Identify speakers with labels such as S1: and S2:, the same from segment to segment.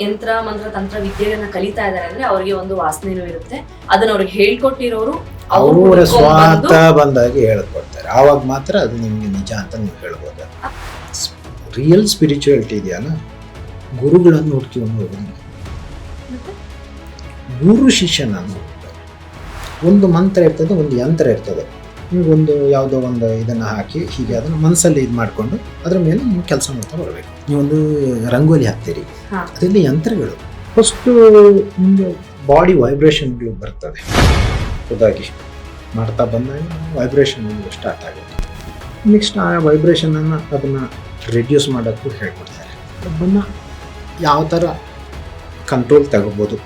S1: ಯಂತ್ರ ಮಂತ್ರ ತಂತ್ರ ವಿದ್ಯೆಯನ್ನ ಕಲಿತಾ ಇದಾರೆ ಅಂದ್ರೆ ಅವ್ರಿಗೆ ಒಂದು ವಾಸನೆನೂ ಇರುತ್ತೆ. ಅದನ್ನ ಅವ್ರಿಗೆ ಹೇಳ್ಕೊಟ್ಟಿರೋರು
S2: ಅವರ ಸ್ವಾರ್ಥ ಬಂದಾಗಿ ಹೇಳ್ಕೊಡ್ತಾರೆ. ಆವಾಗ ಮಾತ್ರ ಅದು ನಿಮ್ಗೆ ನಿಜ ಅಂತ ನೀವು ಹೇಳ್ಬೋದು. ರಿಯಲ್ ಸ್ಪಿರಿಚುಯಾಲಿಟಿ ಇದೆಯಲ್ಲ, ಗುರುಗಳನ್ನು ಹುಡುಕಿಕೊಂಡು ಹೋಗೋದಿಲ್ಲ, ಗುರು ಶಿಷ್ಯನನ್ನು ಹುಡುಕ್ತಾರೆ. ಒಂದು ಮಂತ್ರ ಇರ್ತದೆ, ಒಂದು ಯಂತ್ರ ಇರ್ತದೆ. ನೀವೊಂದು ಯಾವುದೋ ಒಂದು ಇದನ್ನು ಹಾಕಿ ಹೀಗೆ ಅದನ್ನು ಮನಸ್ಸಲ್ಲಿ ಇದು ಮಾಡಿಕೊಂಡು ಅದ್ರ ಮೇಲೆ ನೀವು ಕೆಲಸ ಮಾಡ್ತಾ ಬರಬೇಕು. ನೀವೊಂದು ರಂಗೋಲಿ ಹಾಕ್ತೀರಿ, ಅದರಲ್ಲಿ ಯಂತ್ರಗಳು ಫಸ್ಟು ನಿಮಗೆ ಬಾಡಿ ವೈಬ್ರೇಷನ್ಗಳು ಬರ್ತದೆ. ಖುದ್ದಾಗಿ ಮಾಡ್ತಾ ಬಂದಾಗ ವೈಬ್ರೇಷನ್ ಸ್ಟಾರ್ಟ್ ಆಗುತ್ತೆ. ನೆಕ್ಸ್ಟ್ ಆ ವೈಬ್ರೇಷನನ್ನು ಅದನ್ನು ರಿಡ್ಯೂಸ್ ಮಾಡೋಕ್ಕೂ ಹೇಳ್ಕೊಡ್ತಾರೆ. ಅದನ್ನು ಯಾವ ಥರ ಕಂಟ್ರೋಲ್ ತಗೋಬೋದು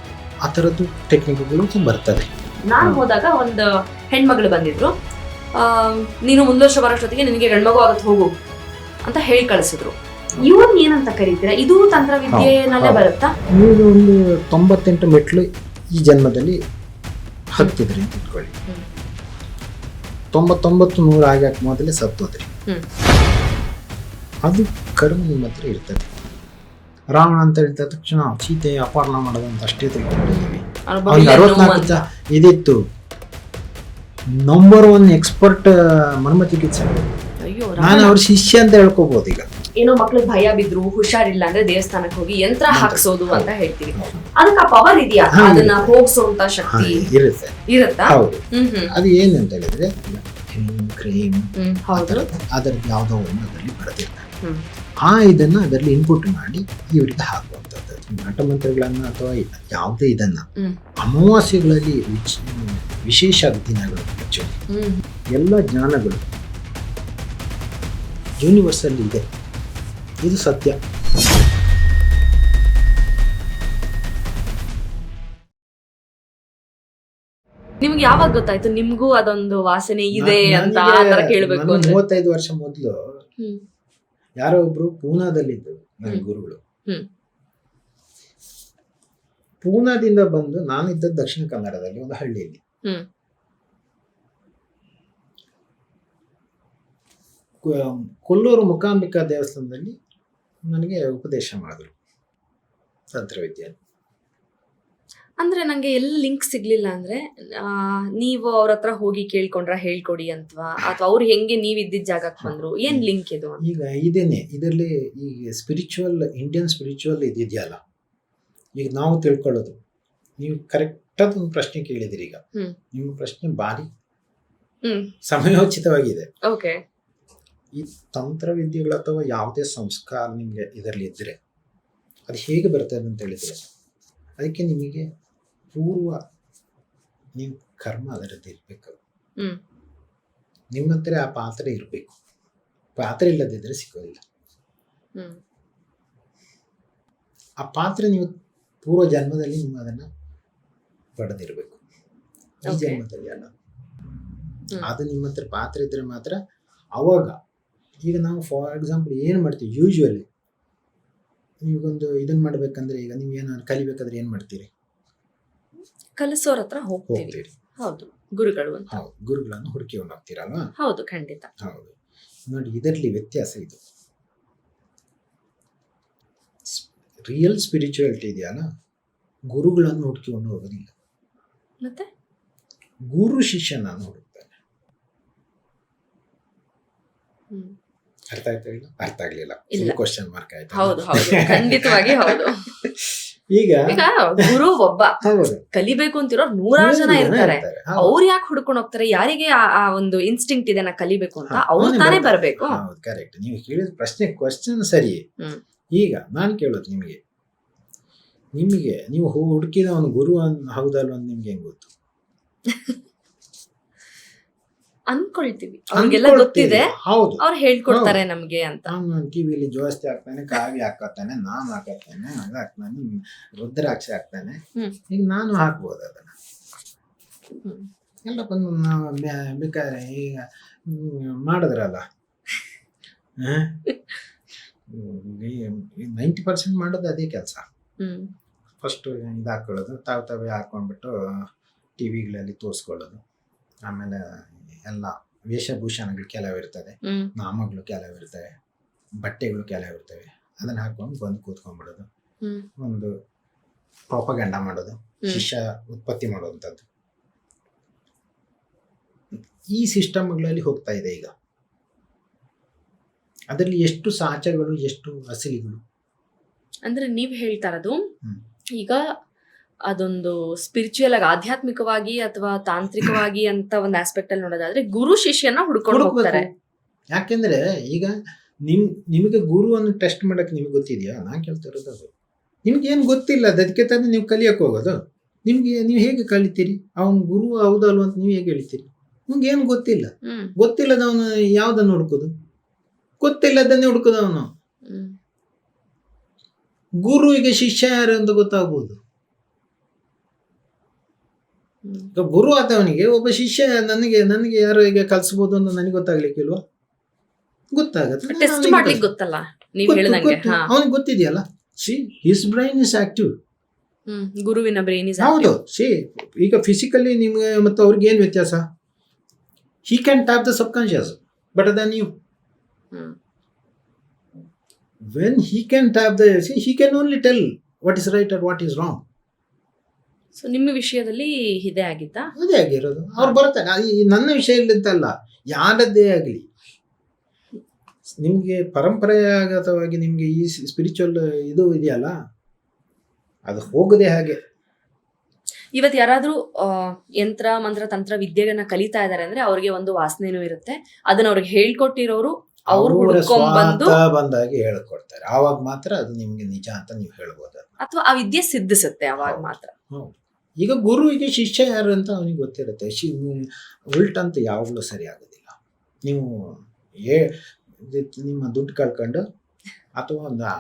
S2: ಆ ಥರದ್ದು ಟೆಕ್ನಿಕ್ಗಳು ಬರ್ತದೆ.
S1: ನಾನು ಹೋದಾಗ ಒಂದು ಹೆಣ್ಮಗಳು ಬಂದಿದ್ರು, ನೀನು ಮುಂದೆ ವರ್ಷ ಬರೋಷ್ಟೊತ್ತಿಗೆ ನಿನಗೆ ಗಂಡ್ಮಗು ಆಗತ್ ಹೋಗು ಅಂತ ಹೇಳಿ ಕಳಿಸಿದ್ರು. ಇವನ್ ಏನಂತ ಕರೀತೀರಾ? ಇದು ತಂತ್ರವಿದ್ಯೆನಲ್ಲೇ ಬರುತ್ತಾ?
S2: ನೀವು ಒಂದು 98 ಮೆಟ್ಲು ಈ ಜನ್ಮದಲ್ಲಿ ಹತ್ತಿದ್ರಿ ಅಂತ ಇಟ್ಕೊಳ್ಳಿ. 99 ಆಗಕ್ಕೆ ಮೊದಲೇ ಸತ್ತೋದ್ರಿ. ಅದು ಕರ್ಮ ನಿಮ್ಮ ಹತ್ರ ಇರ್ತದೆ. ರಾವಣ ಅಂತ ಹೇಳಿದ ತಕ್ಷಣ ಸೀತೆ ಅಪಹರಣ ಮಾಡೋದಂತ ಅಷ್ಟೇ ತಿಳ್ಕೊಂಡಿದ್ದೀವಿ. 64 ಇದಿತ್ತು. ನಂಬರ್ 1 ಎಕ್ಸ್ಪರ್ಟ್ ಮರ್ಮ ಚಿಕಿತ್ಸೆ. ನಾನು ಅವ್ರ ಶಿಷ್ಯ ಅಂತ ಹೇಳ್ಕೋಬಹುದು. ಈಗ
S1: ಏನೋ ಮಕ್ಳಿಗೆ ಭಯ ಬಿದ್ರು, ಹುಷಾರಿಲ್ಲ ಅಂದ್ರೆ ದೇವಸ್ಥಾನಕ್ಕೆ ಹೋಗಿ ಯಂತ್ರ ಹಾಕ್ಸೋದು ಅಂತ ಹೇಳ್ತೀವಿ. ಅದಕ್ಕೆ ಪವರ್ ಇದೆಯಾ? ಅದನ್ನ ಹೋಗ್ಸೋಂತ ಶಕ್ತಿ ಇರುತ್ತಾ?
S2: ಹೌದು. ಅದು ಏನು ಅಂತ ಹೇಳಿದ್ರೆ ಕ್ರೀಮ್ ಅದರಲ್ಲಿ ಯಾವುದೋ ಒಂದು ಅದರಲ್ಲಿ ಬರೆದಿರ್ತಾರೆ. ಆ ಇದನ್ನ ಅದರಲ್ಲಿ ಇನ್ಪುಟ್ ಮಾಡಿ ಇವರಿಗೆ ಹಾಕುವಂಥದ್ದು. ನಾಟಮಂತ್ರಗಳನ್ನ ಅಥವಾ ಯಾವುದೇ ಇದನ್ನ ಅಮಾವಾಸ್ಯೆಗಳಲ್ಲಿ ವಿಶೇಷ ದಿನಗಳು ಎಲ್ಲ ಜ್ಞಾನಗಳು ಯೂನಿವರ್ಸಲ್ಲಿ ಇದೆ. ಇದು ಸತ್ಯ.
S1: ನಿಮ್ಗೆ ಯಾವಾಗ ಗೊತ್ತಾಯ್ತು ನಿಮ್ಗೂ ಅದೊಂದು ವಾಸನೆ ಇದೆ ಅಂತ?
S2: 35 ವರ್ಷ ಮೊದಲು ಯಾರೋ ಒಬ್ರು ಪೂನಾದಲ್ಲಿದ್ದು ನನ್ನ ಗುರುಗಳು. ಪೂನಾದಿಂದ ಬಂದು ನಾನಿದ್ದದ್ದು ದಕ್ಷಿಣ ಕನ್ನಡದಲ್ಲಿ ಒಂದು ಹಳ್ಳಿಯಲ್ಲಿ. ಕೊಲ್ಲೂರು ಮುಕಾಂಬಿಕಾ ದೇವಸ್ಥಾನದಲ್ಲಿ ನನಗೆ ಉಪದೇಶ ಮಾಡಿದ್ರು ತಂತ್ರವಿದ್ಯೆ.
S1: ಅಂದ್ರೆ ನಂಗೆ ಎಲ್ಲ ಲಿಂಕ್ ಸಿಗ್ಲಿಲ್ಲ. ಅಂದ್ರೆ ನೀವು ಅವ್ರ ಹತ್ರ ಹೋಗಿ ಕೇಳ್ಕೊಂಡ್ರ ಹೇಳ್ಕೊಡಿ ಅಂತವಾ, ಅಥವಾ ಅವ್ರು ಹೆಂಗೆ ನೀವ್ ಇದ್ದಿದ್ದ ಜಾಗಕ್ಕೆ ಬಂದ್ರು? ಏನ್ ಲಿಂಕ್ ಇದು?
S2: ಈಗ ಇದೇನೆ ಇದರಲ್ಲಿ ಈಗ ಸ್ಪಿರಿಚುವಲ್ ಇಂಡಿಯನ್ ಸ್ಪಿರಿಚುವಲ್ ಇದೆಯಲ್ಲ, ಈಗ ನಾವು ತಿಳ್ಕೊಳ್ಳೋದು. ನೀವು ಕರೆಕ್ಟಾದ ಒಂದು ಪ್ರಶ್ನೆ ಕೇಳಿದಿರಿ. ಈಗ ನಿಮ್ಮ ಪ್ರಶ್ನೆ ಭಾರಿ ಸಮಯೋಚಿತವಾಗಿದೆ. ಈ ತಂತ್ರವಿದ್ಯೆಗಳು ಅಥವಾ ಯಾವುದೇ ಸಂಸ್ಕಾರ ನಿಮಗೆ ಇದರಲ್ಲಿ ಇದ್ದರೆ ಅದು ಹೇಗೆ ಬರ್ತದೆ ಅಂತ ಹೇಳಿದ್ರೆ, ಅದಕ್ಕೆ ನಿಮಗೆ ಪೂರ್ವ ನೀವು ಕರ್ಮ ಅದರದ್ದು ಇರಬೇಕು. ನಿಮ್ಮ ಹತ್ರ ಆ ಪಾತ್ರೆ ಇರಬೇಕು. ಪಾತ್ರೆ ಇಲ್ಲದಿದ್ದರೆ ಸಿಗೋದಿಲ್ಲ. ಆ ಪಾತ್ರೆ ನೀವು ಪೂರ್ವ ಜನ್ಮದಲ್ಲಿ ನೀವು ಅದನ್ನು ಪಡೆದಿರಬೇಕು, ಈ ಜನ್ಮದಲ್ಲಿ ಅಲ್ಲ. ಅದು ನಿಮ್ಮ ಹತ್ರ ಪಾತ್ರೆ ಇದ್ರೆ ಮಾತ್ರ ಅವಾಗ. ಈಗ ನಾವು ಫಾರ್ ಎಕ್ಸಾಂಪಲ್ ಏನು ಮಾಡ್ತೀವಿ, ಯೂಶ್ವಲಿ ನೀವೊಂದು ಇದನ್ನ ಮಾಡ್ಬೇಕಂದ್ರೆ, ಈಗ ನೀವು ಏನಾದ್ರು ಕಲಿಬೇಕಾದ್ರೆ ಏನು ಮಾಡ್ತೀರಿ?
S1: ಕಲಿಸೋರ ಹತ್ರ ಹೋಗ್ತೀರಿ. ಹೌದು, ಗುರುಗಳು ಅಂತ.
S2: ಹೌದು, ಗುರುಗಳನ್ನು ಹುಡುಕಿಕೊಂಡು ಹೋಗ್ತೀರಲ್ವಾ?
S1: ಹೌದು, ಖಂಡಿತ.
S2: ಹೌದು. ನೋಡಿ, ಇದರಲ್ಲಿ ವ್ಯತ್ಯಾಸ ಇದು. ರಿಯಲ್ ಸ್ಪಿರಿಚುಯಾಲಿಟಿ ಇದೆಯಲ್ಲ, ಗುರುಗಳನ್ನು ಹುಡುಕಿಕೊಂಡು ಹೋಗೋದಿಲ್ಲ,
S1: ಮತ್ತೆ
S2: ಗುರು ಶಿಷ್ಯನನ್ನು ಹುಡುಕ್ತಾನೆ. ಅರ್ಥ ಆಯ್ತಾ? ಇಲ್ಲ, ಅರ್ಥ ಆಗ್ಲಿಲ್ಲ. ಕ್ವಶನ್ ಮಾರ್ಕ್ ಆಯ್ತು.
S1: ಹೌದು ಹೌದು, ಖಂಡಿತವಾಗಿ ಹೌದು.
S2: ಈಗ
S1: ಗುರು ಒಬ್ಬ, ಕಲಿಬೇಕು ಅಂತಿರೋ 100 ಜನ ಇರ್ತಾರೆ. ಅವ್ರು ಯಾಕೆ ಹುಡ್ಕೊಂಡು ಹೋಗ್ತಾರೆ? ಯಾರಿಗೆ ಆ ಒಂದು ಇನ್ಸ್ಟಿಂಕ್ಟ್ ಇದೆ ನಾ ಕಲಿಬೇಕು ಅಂತ, ಅವ್ರು ತಾನೇ ಬರ್ಬೇಕು.
S2: ಹೌದು, ಕರೆಕ್ಟ್. ನೀವು ಕೇಳಿದ ಪ್ರಶ್ನೆ ಕ್ವಶನ್ ಸರಿ. ಈಗ ನಾನು ಕೇಳೋದು ನಿಮಗೆ ನೀವು ಹುಡುಕಿದ ಒಂದು ಗುರು ಹೌದಲ್ವ ಅಂತ ನಿಮ್ಗೆ ಹೆಂಗ್ ಗೊತ್ತು?
S1: ಅನ್ಕೊಳ್ತೀವಿ, ಅವ್ರಿಗೆಲ್ಲ ಗೊತ್ತಿದೆ, ಅವ್ರು ಹೇಳ್ಕೊಡ್ತಾರೆ ನಮ್ಗೆ ಅಂತ.
S2: ಟಿವಿಲಿ ಜೋಸ್ತಿ ಹಾಕ್ತಾನೆ, ಕಾವಿ ಹಾಕತ್ತಾನೆ, ನಾನು ಹಾಕತ್ತಾನೆ, ಹಾಕ್ತಾನೆ, ರುದ್ರಾಕ್ಷಿ ಹಾಕ್ತಾನೆ. ಈಗ ನಾನು ಹಾಕ್ಬೋದು ಅದನ್ನ. ಎಲ್ಲ ಬಂದು ನಾವು ಬೇಕಾದ್ರೆ ಈಗ ಮಾಡಿದ್ರಲ್ಲ, 90% ಮಾಡೋದು ಅದೇ ಕೆಲಸ. ಫಸ್ಟ್ ಇದು ಹಾಕೊಳ್ಳೋದು, ತಾವೇ ಹಾಕೊಂಡ್ಬಿಟ್ಟು ಟಿವಿಗಳಲ್ಲಿ ತೋರಿಸ್ಕೊಳ್ಳೋದು. ಆಮೇಲೆ ಎಲ್ಲ ವೇಷಭೂಷಣಗಳು ಕೆಲವಿರ್ತದೆ, ನಾಮಗಳು ಕೆಲವಿರ್ತವೆ, ಬಟ್ಟೆಗಳು ಕೆಲವಿರ್ತವೆ. ಅದನ್ನ ಹಾಕೊಂಡು ಬಂದು ಕೂತ್ಕೊಂಡ್ಬಿಡೋದು.
S1: ಹ್ಮ್.
S2: ಒಂದು ಪ್ರಾಪಗಂಡ ಮಾಡೋದು,
S1: ಹ್ಮ್.
S2: ಶಿಷ್ಯ ಉತ್ಪತ್ತಿ ಮಾಡುವಂಥದ್ದು, ಈ ಸಿಸ್ಟಮ್ಗಳಲ್ಲಿ ಹೋಗ್ತಾ ಇದೆ ಈಗ. ಅದರಲ್ಲಿ ಎಷ್ಟು ಸಹಜಗಳು, ಎಷ್ಟು ಅಸಲಿಗಳು.
S1: ಅಂದ್ರೆ ನೀವ್ ಹೇಳ್ತಾ ಇರೋದು
S2: ಹ್ಮ್.
S1: ಈಗ ಅದೊಂದು ಸ್ಪಿರಿಚುವಲ್ ಆಗಿ, ಆಧ್ಯಾತ್ಮಿಕವಾಗಿ ಅಥವಾ ತಾಂತ್ರಿಕವಾಗಿ ಅಂತ ಒಂದು ಆಸ್ಪೆಕ್ಟ್ ಅಲ್ಲಿ ನೋಡೋದಾದ್ರೆ ಗುರು ಶಿಷ್ಯನ ಹುಡ್ಕೊಂಡು ಹೋಗ್ತಾರೆ.
S2: ಯಾಕೆಂದ್ರೆ ಈಗ ನಿಮಗೆ ಗುರುವನ್ನು ಟೆಸ್ಟ್ ಮಾಡಕ್ಕೆ ನಿಮ್ಗೆ ಗೊತ್ತಿದೆಯಾ? ನಾನು ಕೇಳ್ತಾ ಇರೋದು ಅದು. ನಿಮ್ಗೆ ಏನು ಗೊತ್ತಿಲ್ಲ, ಅದಕ್ಕೆ ತಾನೇ ನೀವು ಕಲಿಯಕ್ಕೆ ಹೋಗೋದು. ನೀವು ಹೇಗೆ ಕಲಿತೀರಿ? ಅವನು ಗುರು ಹೌದಲ್ವ ಅಂತ ನೀವು ಹೇಗೆ ಹೇಳ್ತೀರಿ? ನಿಮ್ಗೆ ಏನು ಗೊತ್ತಿಲ್ಲ. ಗೊತ್ತಿಲ್ಲದವನು ಯಾವ್ದನ್ನು ಹುಡುಕೋದು? ಗೊತ್ತಿಲ್ಲದನ್ನೇ ಹುಡುಕೋದು ಅವನು. ಗುರುವಿಗೆ ಶಿಷ್ಯ ಯಾರು ಅಂತ ಗೊತ್ತಾಗ್ಬೋದು. ಗುರು ಆದವನಿಗೆ ಒಬ್ಬ ಶಿಷ್ಯ ನನಗೆ ಯಾರು ಈಗ ಕಲಿಸ್ಬೋದು ಅಂತ ನನಗೆ ಗೊತ್ತಾಗ್ಲಿಕ್ಕಿಲ್ವಾ? ಗೊತ್ತಾಗತ್ತೆ. ಅವನಿಗೆ ಗೊತ್ತಿದೆಯಲ್ಲ. His brain is active.
S1: ಗುರುವಿನ ಬ್ರೈನ್ ಇಸ್
S2: ಹೌದು. ಈಗ ಫಿಸಿಕಲಿ ನಿಮ್ಗೆ ಮತ್ತು ಅವ್ರಿಗೆ ಏನು ವ್ಯತ್ಯಾಸ? He can tap the subconscious better than you. When he can tap he can only tell what is right or what is wrong.
S1: So ನಿಮ್ಮ ವಿಷಯದಲ್ಲಿ ಇದೇ ಆಗಿತ್ತಾ?
S2: ಅದೇ ಆಗಿರೋದು. ಅವ್ರು ಬರ್ತಾರೆ. ನನ್ನ ವಿಷಯದಲ್ಲಿ ಅಂತಲ್ಲ, ಯಾರದ್ದೇ ಆಗಲಿ. ನಿಮಗೆ ಪರಂಪರೆಯಾಗತವಾಗಿ ನಿಮಗೆ ಈ ಸ್ಪಿರಿಚುವಲ್ ಇದು ಇದೆಯಲ್ಲ, ಅದು ಹೋಗದೆ ಹಾಗೆ.
S1: ಇವತ್ತು ಯಾರಾದ್ರೂ ಯಂತ್ರ ಮಂತ್ರ ತಂತ್ರ ವಿದ್ಯೆಗಳನ್ನ ಕಲಿತಾ ಇದಾರೆ ಅಂದ್ರೆ ಅವ್ರಿಗೆ ಒಂದು ವಾಸನೆನೂ ಇರುತ್ತೆ. ಅದನ್ನ ಅವ್ರಿಗೆ ಹೇಳ್ಕೊಟ್ಟಿರೋರು ಅವ್ರು
S2: ಬಂದಾಗಿ ಹೇಳ್ಕೊಡ್ತಾರೆ. ಆವಾಗ ಮಾತ್ರ ಅದು ನಿಮ್ಗೆ ನಿಜ ಅಂತ ನೀವು ಹೇಳ್ಬೋದು. ಅಥವಾ
S1: ಆ ವಿದ್ಯೆ ಸಿದ್ಧಿಸುತ್ತೆ ಅವಾಗ ಮಾತ್ರ.
S2: ಈಗ ಗುರುವಿಗೆ ಶಿಷ್ಯ ಯಾರು ಅಂತ ಅವನಿಗೆ ಗೊತ್ತಿರುತ್ತೆ. ಉಲ್ಟಂತ ಯಾವಾಗಲೂ ಸರಿ ಆಗೋದಿಲ್ಲ. ನೀವು ನಿಮ್ಮ ದುಡ್ಡು ಕಳ್ಕೊಂಡು ಅಥವಾ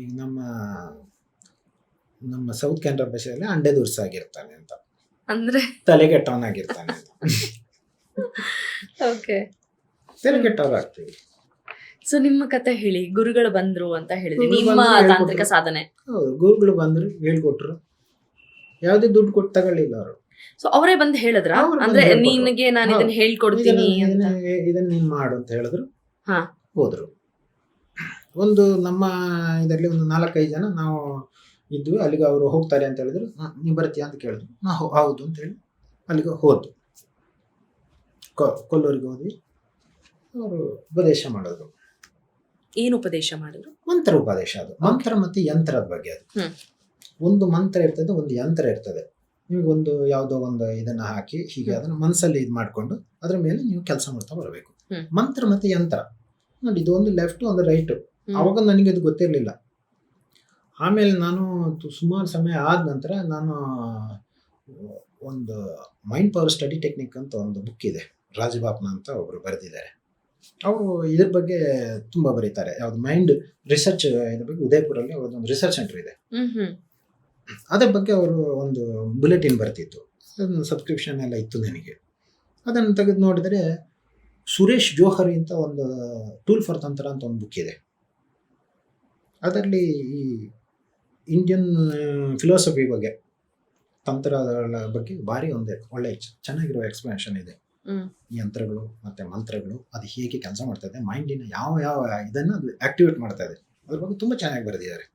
S2: ಈಗ ನಮ್ಮ ಸೌತ್ ಕೆನರಾ ಭಾಷೆಯಲ್ಲಿ ಅಂಡೆ ದುರ್ಸಾಗಿರ್ತಾನೆ ಅಂತ,
S1: ಅಂದ್ರೆ
S2: ತಲೆಗೆಟ್ಟವನಾಗಿರ್ತಾನೆ ಅಂತ.
S1: ಓಕೆ,
S2: ತಲೆಗೆಟ್ಟವರಾಗ್ತೀವಿ.
S1: ಸೊ ನಿಮ್ಮ ಕತೆ ಹೇಳಿ. ಗುರುಗಳು ಬಂದ್ರು ಅಂತ ಹೇಳಿದ್ರಿ, ನಿಮ್ಮ ತಾಂತ್ರಿಕ ಸಾಧನೆ.
S2: ಹೌದು, ಗುರುಗಳು ಬಂದ್ರು, ಹೇಳ್ಕೊಟ್ರು. ಯಾವುದೇ ದುಡ್ಡು ಕೊಟ್ಟು ತಗೊಳ್ಳಿಲ್ಲ ಅವರು.
S1: ಸೊ ಅವರೇ ಬಂದು ಹೇಳಿದ್ರ? ಅಂದ್ರೆ ನಿನಗೆ ನಾನು ಇದನ್ನ ಹೇಳ್ಕೊಡ್ತೀನಿ,
S2: ಇದನ್ನ ನೀನ್ ಮಾಡು ಅಂತ ಹೇಳಿದ್ರು. ಹೋದ್ರು. ಒಂದು ನಮ್ಮ ಇದರಲ್ಲಿ ಒಂದು 4-5 ಜನ ನಾವು ಇದ್ವಿ. ಅಲ್ಲಿಗೆ ಅವರು ಹೋಗ್ತಾರೆ ಅಂತ ಹೇಳಿದ್ರು. ನೀವು ಬರ್ತೀಯಾ ಅಂತ ಕೇಳಿದ್ರು. ಹೌದು ಅಂತ ಹೇಳಿ ಅಲ್ಲಿಗೆ ಹೋದ್ವು. ಕೊಲ್ಲೂರಿಗೆ ಹೋದ್ವಿ. ಅವರು ಉಪದೇಶ ಮಾಡಿದ್ರು.
S1: ಏನು ಉಪದೇಶ ಮಾಡಿದ್ರು?
S2: ಮಂತ್ರ ಉಪದೇಶ. ಅದು ಮಂತ್ರ ಮತ್ತೆ ಯಂತ್ರದ ಬಗ್ಗೆ. ಅದು ಒಂದು ಮಂತ್ರ ಇರ್ತದೆ, ಒಂದು ಯಂತ್ರ ಇರ್ತದೆ. ನಿಮಗೊಂದು ಯಾವುದೋ ಒಂದು ಇದನ್ನ ಹಾಕಿ ಹೀಗೆ ಅದನ್ನ ಮನಸ್ಸಲ್ಲಿ ಇದು ಮಾಡಿಕೊಂಡು ಅದ್ರ ಮೇಲೆ ನೀವು ಕೆಲಸ ಮಾಡ್ತಾ ಬರಬೇಕು. ಮಂತ್ರ ಮತ್ತೆ ಯಂತ್ರ ನೋಡಿ, ಇದು ಒಂದು ಲೆಫ್ಟ್ ಒಂದು ರೈಟ್. ಅವಾಗ ನನಗೆ ಅದು ಗೊತ್ತಿರಲಿಲ್ಲ. ಆಮೇಲೆ ನಾನು ಸುಮಾರು ಸಮಯ ಆದ ನಂತರ ನಾನು ಒಂದು ಮೈಂಡ್ ಪವರ್ ಸ್ಟಡಿ ಟೆಕ್ನಿಕ್ ಅಂತ ಒಂದು ಬುಕ್ ಇದೆ, ರಾಜಬಾಪ್ನ ಅಂತ ಒಬ್ರು ಬರೆದಿದ್ದಾರೆ. ಅವರು ಇದ್ರ ಬಗ್ಗೆ ತುಂಬಾ ಬರೀತಾರೆ. ಯಾವ್ದು ಮೈಂಡ್ ರಿಸರ್ಚ್ ಇದ್ರ ಬಗ್ಗೆ ಉದಯಪುರಲ್ಲಿ ಒಂದು ರಿಸರ್ಚ್ ಸೆಂಟರ್ ಇದೆ. ಅದ್ರ ಬಗ್ಗೆ ಅವರು ಒಂದು ಬುಲೆಟಿನ್ ಬರ್ತಿತ್ತು. ಅದನ್ನು ಸಬ್ಸ್ಕ್ರಿಪ್ಷನ್ ಎಲ್ಲ ಇತ್ತು ನನಗೆ. ಅದನ್ನು ತೆಗೆದು ನೋಡಿದ್ರೆ ಸುರೇಶ್ ಜೋಹರಿ ಅಂತ ಒಂದು ಟೂಲ್ ಫಾರ್ ತಂತ್ರ ಅಂತ ಒಂದು ಬುಕ್ ಇದೆ. ಅದರಲ್ಲಿ ಈ ಇಂಡಿಯನ್ ಫಿಲಾಸಫಿ ಬಗ್ಗೆ, ತಂತ್ರಗಳ ಬಗ್ಗೆ ಭಾರಿ ಒಂದು ಒಳ್ಳೆ ಚೆನ್ನಾಗಿರೋ ಎಕ್ಸ್ಪ್ಲನೇಷನ್ ಇದೆ. ಯಂತ್ರಗಳು ಮತ್ತೆ ಮಂತ್ರಗಳು ಅದು ಹೇಗೆ ಕೆಲಸ ಮಾಡ್ತಾ ಇದೆ, ಮೈಂಡಿನ ಯಾವ ಇದನ್ನ ಅದು ಆಕ್ಟಿವೇಟ್ ಮಾಡ್ತಾ ಇದೆ, ಅದ್ರ ಬಗ್ಗೆ ತುಂಬಾ ಚೆನ್ನಾಗಿ ಬರೆದಿದ್ದಾರೆ.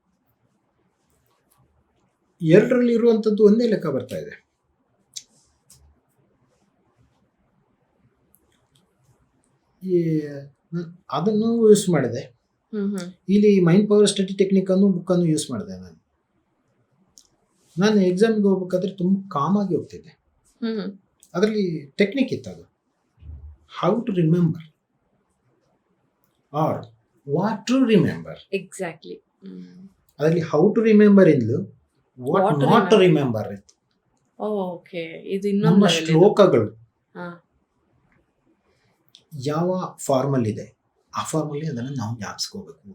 S2: ಎರಡರಲ್ಲಿ ಇರುವಂತದ್ದು ಒಂದೇ ಲೆಕ್ಕ ಬರ್ತಾ ಇದೆ. ಅದನ್ನು ಯೂಸ್ ಮಾಡಿದೆ. ಇಲ್ಲಿ ಮೈಂಡ್ ಪವರ್ ಸ್ಟಡಿ ಟೆಕ್ನಿಕ್ ಅನ್ನು ಬುಕ್ ಅನ್ನು ಯೂಸ್ ಮಾಡಿದೆ. ನಾನು ಎಕ್ಸಾಮ್ಗೆ ಹೋಗ್ಬೇಕಾದ್ರೆ ತುಂಬಾ ಕಾಮ್ ಆಗಿ ಹೋಗ್ತಿದ್ದೆ. ಅದರಲ್ಲಿ ಟೆಕ್ನಿಕ್ ಇತ್ತು, ಅದು how to remember or what to remember.
S1: Exactly.
S2: ಅದರಲ್ಲಿ ಹೌ ಟು ರಿಮೆಂಬರ್ ಇಂದಲೂ ವಾಟ್ ನಾಟ್ ಟು ರಿಮೆಂಬರ್ ಇತ್ತು.
S1: ಓಕೆ, ಇದು ಇನ್ನೊಂದು
S2: ಶ್ಲೋಕಗಳು ಯಾವ ಫಾರ್ಮಲ್ ಇದೆ ಆ ಫಾರ್ಮಲ್ಲಿ ಅದನ್ನು ನಾವು ಜ್ಞಾಪಿಸ್ಕೋಬೇಕು.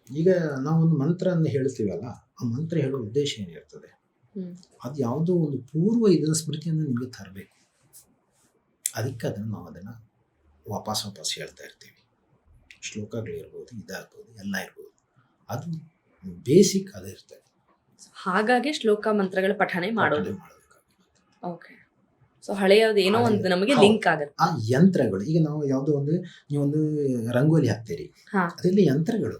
S2: ಈಗ ನಾವೊಂದು ಮಂತ್ರ ಅನ್ನು ಹೇಳ್ತೀವಲ್ಲ, ಆ ಮಂತ್ರ ಹೇಳೋ ಉದ್ದೇಶ ಏನಿರ್ತದೆ, ಅದು ಯಾವುದೋ ಒಂದು ಪೂರ್ವ ಇದರ ಸ್ಮೃತಿಯನ್ನು ನಿಮಗೆ ತರಬೇಕು. ಅದಕ್ಕೆ ನಾವು ಅದನ್ನು ವಾಪಸ್ ಹೇಳ್ತಾ ಇರ್ತೀವಿ. ಶ್ಲೋಕಗಳಿರ್ಬೋದು, ಇದಾಗ್ಬೋದು, ಎಲ್ಲ ಇರ್ಬೋದು. ಅದು ಬೇಸಿಕ್ ಅದೇ ಇರ್ತದೆ.
S1: ಹಾಗಾಗಿ ಶ್ಲೋಕ ಮಂತ್ರಗಳ ಪಠಣೆ ಮಾಡೋದು. ಓಕೆ, ಸೊ ಹಳೆಯದು ಏನೋ ಒಂದು ನಮಗೆ ಲಿಂಕ್ ಆಗುತ್ತೆ.
S2: ಆ ಯಂತ್ರಗಳು, ಈಗ ನಾವು ಯಾವುದೋ ಒಂದು ನೀವೊಂದು ರಂಗೋಲಿ ಹಾಕ್ತೀರಿ, ಅದರಲ್ಲಿ ಯಂತ್ರಗಳು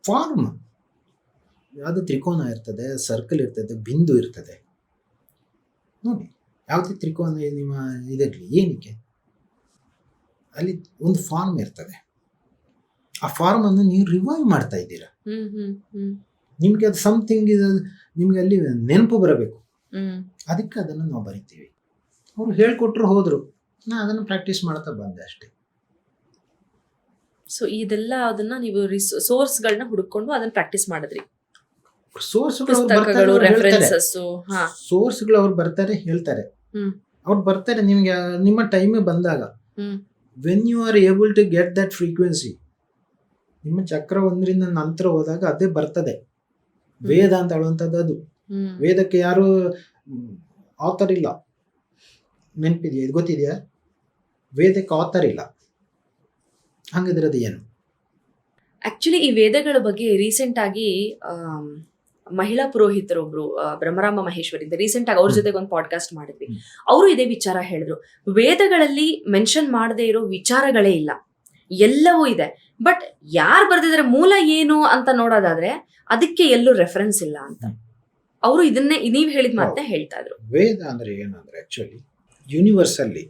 S2: ಫಾರ್ಮ್ ಯಾವುದು ತ್ರಿಕೋನ ಇರ್ತದೆ, ಸರ್ಕಲ್ ಇರ್ತದೆ, ಬಿಂದು ಇರ್ತದೆ. ನೋಡಿ ಯಾವುದೇ ತ್ರಿಕೋನ ನಿಮ್ಮ ಇದರಲ್ಲಿ ಏನಕ್ಕೆ ಅಲ್ಲಿ ಒಂದು ಫಾರ್ಮ್ ಇರ್ತದೆ. ಆ ಫಾರ್ಮ್ ಅನ್ನು ನೀವು ರಿವೈವ್ ಮಾಡ್ತಾ ಇದ್ದೀರಾ. ನಿಮ್ಗೆ ಅದು ಸಮಥಿಂಗ್ ನಿಮ್ಗೆ ಅಲ್ಲಿ ನೆನಪು ಬರಬೇಕು. ಅದಕ್ಕೆ ಅದನ್ನು ನಾವು ಬರಿತೀವಿ. ಅವರು ಹೇಳ್ಕೊಟ್ರು ಹೋದ್ರು, ನಾ ಅದನ್ನು ಪ್ರಾಕ್ಟೀಸ್ ಮಾಡ್ತಾ ಬಂದೆ ಅಷ್ಟೇ.
S1: ಸೊ ಇದೆಲ್ಲ ಅದನ್ನ ನೀವು ಸೋರ್ಸ್ಗಳನ್ನ ಹುಡುಕೊಂಡು ಅದನ್ನ ಪ್ರಾಕ್ಟೀಸ್ ಮಾಡಿದ್ರಿ.
S2: ಸೋರ್ಸ್ಗಳು ಅವ್ರು ಬರ್ತಾರೆ ಹೇಳ್ತಾರೆ. ಅವ್ರು ಬರ್ತಾರೆ ನಿಮ್ಗೆ ನಿಮ್ಮ ಟೈಮ್ ಬಂದಾಗ. When you are able to get that frequency, ನಿಮ್ಮ ಚಕ್ರ 1ರಿಂದ ನಂತರ ಹೋದಾಗ ಅದೇ ಬರ್ತದೆ. ವೇದ ಅಂತ ಹೇಳುವಂಥದ್ದು ಅದು. ವೇದಕ್ಕೆ ಯಾರು ಆಥರ್ ಇಲ್ಲ, ನೆನಪಿದೆಯಾ? ಇದು ಗೊತ್ತಿದೆಯಾ? ವೇದಕ್ಕೆ ಆಥರ್ ಇಲ್ಲ. ಹಂಗಿದ್ರೆ ಅದು ಏನು?
S1: ಆಕ್ಚುಲಿ ಈ ವೇದಗಳ ಬಗ್ಗೆ ರೀಸೆಂಟ್ ಆಗಿ ಮಹಿಳಾ ಪುರೋಹಿತರೊಬ್ರು ಬ್ರಹ್ಮರಾಮ ಮಹೇಶ್ವರಿ ಅಂತ ರೀಸೆಂಟ್ ಆಗಿ ಅವ್ರ ಜೊತೆಗೆ ಒಂದು ಪಾಡ್ಕಾಸ್ಟ್ ಮಾಡಿದ್ವಿ. ಅವರು ಇದೇ ವಿಚಾರ ಹೇಳಿದ್ರು. ವೇದಗಳಲ್ಲಿ ಮೆನ್ಷನ್ ಮಾಡದೇ ಇರೋ ವಿಚಾರಗಳೇ ಇಲ್ಲ, ಎಲ್ಲವೂ ಇದೆ. ಬಟ್ ಯಾರು ಬರ್ದಿದ್ರೆ ಮೂಲ ಏನು ಅಂತ ನೋಡೋದಾದ್ರೆ ಅದಕ್ಕೆ ಎಲ್ಲೂ ರೆಫರೆನ್ಸ್ ಇಲ್ಲ ಅಂತ ಅವರು ಇದನ್ನೇ ನೀವ್ ಹೇಳಿದ ಮಾತನ್ನ ಹೇಳ್ತಾ ಇದ್ರು.
S2: ವೇದ ಅಂದ್ರೆ ಏನಂದ್ರೆ ಆಕ್ಚುಲಿ ಯೂನಿವರ್ಸ್ ಅಲ್ಲಿ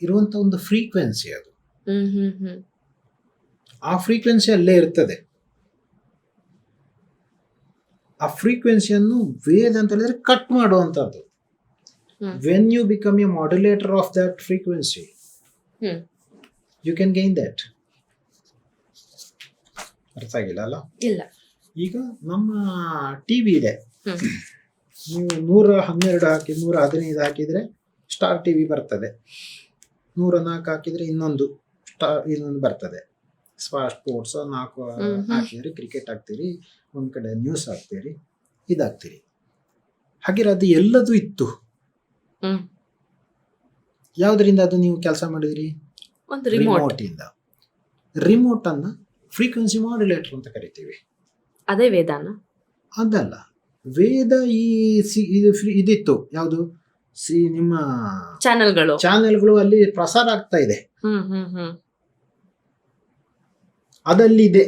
S2: ಇರುವಂತ ಒಂದು ಫ್ರೀಕ್ವೆನ್ಸಿ ಅದು. ಆ ಫ್ರೀಕ್ವೆನ್ಸಿ ಅಲ್ಲೇ ಇರ್ತದೆ. ಆ ಫ್ರೀಕ್ವೆನ್ಸಿಯನ್ನು ವೇದ ಅಂತ ಹೇಳಿದ್ರೆ ಕಟ್ ಮಾಡುವಂತದ್ದು. When you become a modulator of that frequency you can gain that. ಅರ್ಥ ಆಗಿಲ್ಲ ಅಲ್ಲ?
S1: ಇಲ್ಲ.
S2: ಈಗ ನಮ್ಮ ಟಿವಿ ಇದೆ, ನೀವು 112 ಹಾಕಿ 115 ಹಾಕಿದ್ರೆ ಸ್ಟಾರ್ ಟಿವಿ ಬರ್ತದೆ. 104 ಹಾಕಿದ್ರೆ ಇನ್ನೊಂದು ಬರ್ತದೆ. ಸ್ಪೋರ್ಟ್ಸ್ 4 ಹಾಕಿದ್ರೆ ಕ್ರಿಕೆಟ್ ಹಾಕ್ತೀರಿ, ಒಂದ್ ಕಡೆ ನ್ಯೂಸ್ ಹಾಕ್ತೀರಿ, ಇದಾಗ್ತೀರಿ. ಹಾಗೆ ಅದು ಎಲ್ಲದೂ ಇತ್ತು. ಯಾವ್ದ್ರಿಂದ ಅದು ನೀವು ಕೆಲಸ ಮಾಡಿದ್ರಿ?
S1: ಒಂದು
S2: ರಿಮೋಟ್ ಇಂದ. ರಿಮೋಟ್ ಅನ್ನ ಫ್ರೀಕ್ವೆನ್ಸಿ ಮಾಡ್ಯುಲೇಟರ್ ಅಂತ ಕರಿತೀವಿ.
S1: ಅದೇ ವೇದಾನ?
S2: ಅದಲ್ಲ, ವೇದ ಇದಿತ್ತು ಯಾವುದು ನಿಮ್ಮ ಚಾನೆಲ್ಗಳು ಅಲ್ಲಿ ಪ್ರಸಾರ ಆಗ್ತಾ ಇದೆ, ಅದಲ್ಲಿದೆ.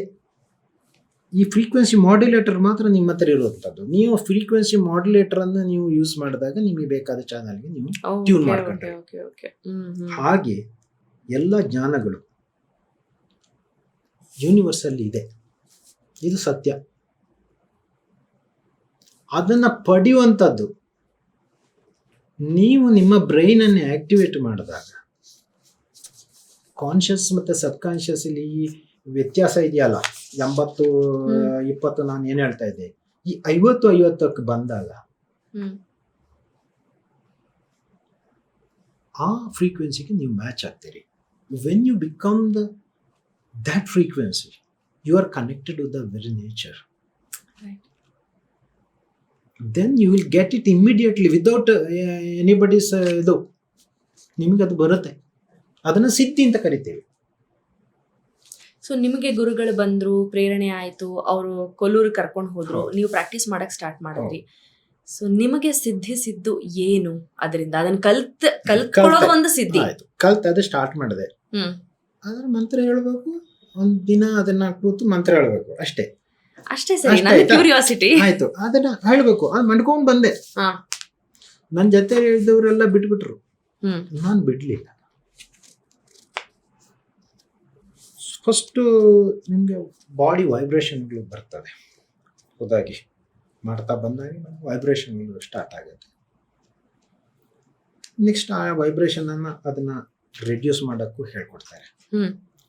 S2: ಈ ಫ್ರೀಕ್ವೆನ್ಸಿ ಮಾಡ್ಯುಲೇಟರ್ ಮಾತ್ರ ನಿಮ್ಮ ಹತ್ರ ಇರುವಂತದ್ದು. ನೀವು ಫ್ರೀಕ್ವೆನ್ಸಿ ಮಾಡ್ಯುಲೇಟರ್ ಅನ್ನು ನೀವು ಯೂಸ್ ಮಾಡಿದಾಗ ನಿಮಗೆ ಬೇಕಾದ ಚಾನೆಲ್ಗೆ ನೀವು ಟ್ಯೂನ್ ಮಾಡ್ಕೊಂಡ್ರೆ. ಹಾಗೆ ಎಲ್ಲ ಜ್ಞಾನಗಳು ಯೂನಿವರ್ಸ್ ಅಲ್ಲಿ ಇದೆ, ಇದು ಸತ್ಯ. ಅದನ್ನ ಪಡೆಯುವಂಥದ್ದು ನೀವು ನಿಮ್ಮ ಬ್ರೈನ್ ಅನ್ನು ಆಕ್ಟಿವೇಟ್ ಮಾಡಿದಾಗ. ಕಾನ್ಶಿಯಸ್ ಮತ್ತೆ ಸಬ್ ಕಾನ್ಶಿಯಸ್ ಇಲ್ಲಿ ಈ ವ್ಯತ್ಯಾಸ ಇದೆಯಲ್ಲ, 80-20 ನಾನು ಏನ್ ಹೇಳ್ತಾ ಇದ್ದೆ, ಈ 50-50ಕ್ಕೆ ಬಂದಾಗ ಆ ಫ್ರೀಕ್ವೆನ್ಸಿಗೆ ನೀವು ಮ್ಯಾಚ್ ಆಗ್ತೀರಿ. When you become that frequency, you are connected with the very nature.
S1: Right.
S2: Then you will get it immediately without anybody's ಇದು ನಿಮಗೆ ಅದು ಬರುತ್ತೆ. ಅದನ್ನ ಸಿದ್ಧಿ ಅಂತ ಕರಿತೀವಿ.
S1: ಸೊ ನಿಮಗೆ ಗುರುಗಳು ಬಂದ್ರು, ಪ್ರೇರಣೆ ಆಯ್ತು, ಅವರು ಕೊಲ್ಲೂರು ಕರ್ಕೊಂಡು ಹೋದ್ರು, ನೀವು ಪ್ರಾಕ್ಟೀಸ್ ಮಾಡಕ್ ಸ್ಟಾರ್ಟ್ ಮಾಡಿದ್ರಿ. ಸೊ ನಿಮಗೆ ಸಿದ್ಧಿಸಿದ್ದು ಏನು ಅದರಿಂದ? ಅದನ್ನ ಕಲ್ತ್ಕೊಳ್ಳೋದು ಒಂದು ಸಿದ್ಧಿ
S2: ಆಯ್ತು. ಅದು ಸ್ಟಾರ್ಟ್ ಮಾಡಿದೆ. ಅದ್ರ ಮಂತ್ರ ಹೇಳ್ಬೇಕು, ಒಂದ್ ದಿನ ಅದನ್ನ ಕೂತು ಮಂತ್ರ ಹೇಳ್ಬೇಕು, ಅಷ್ಟೇ
S1: ಸರಿ. ನನ್ನ ಕ್ಯೂರಿಯಾಸಿಟಿ
S2: ಆಯ್ತು, ಅದನ್ನ ಹೇಳ್ಬೇಕು. ಅದು ಮಾಡ್ಕೊಂಡ್ ಬಂದೆ. ನನ್ ಜೊತೆ ಇದ್ದವರೆಲ್ಲ ಬಿಟ್ಬಿಟ್ರು, ನಾನ್ ಬಿಡ್ಲಿಲ್ಲ. ಫಸ್ಟ್ ನಿಮ್ಗೆ ಬಾಡಿ ವೈಬ್ರೇಷನ್ಗಳು ಬರ್ತದೆ. ಖುದ್ದಾಗಿ ಮಾಡ್ತಾ ಬಂದಾಗ ವೈಬ್ರೇಷನ್ಗಳು ಸ್ಟಾರ್ಟ್ ಆಗುತ್ತೆ. ನೆಕ್ಸ್ಟ್ ಆ ವೈಬ್ರೇಷನ್ ಅನ್ನ ಅದನ್ನ ರಿಡ್ಯೂಸ್ ಮಾಡಕ್ಕೂ ಹೇಳ್ಕೊಡ್ತಾರೆ.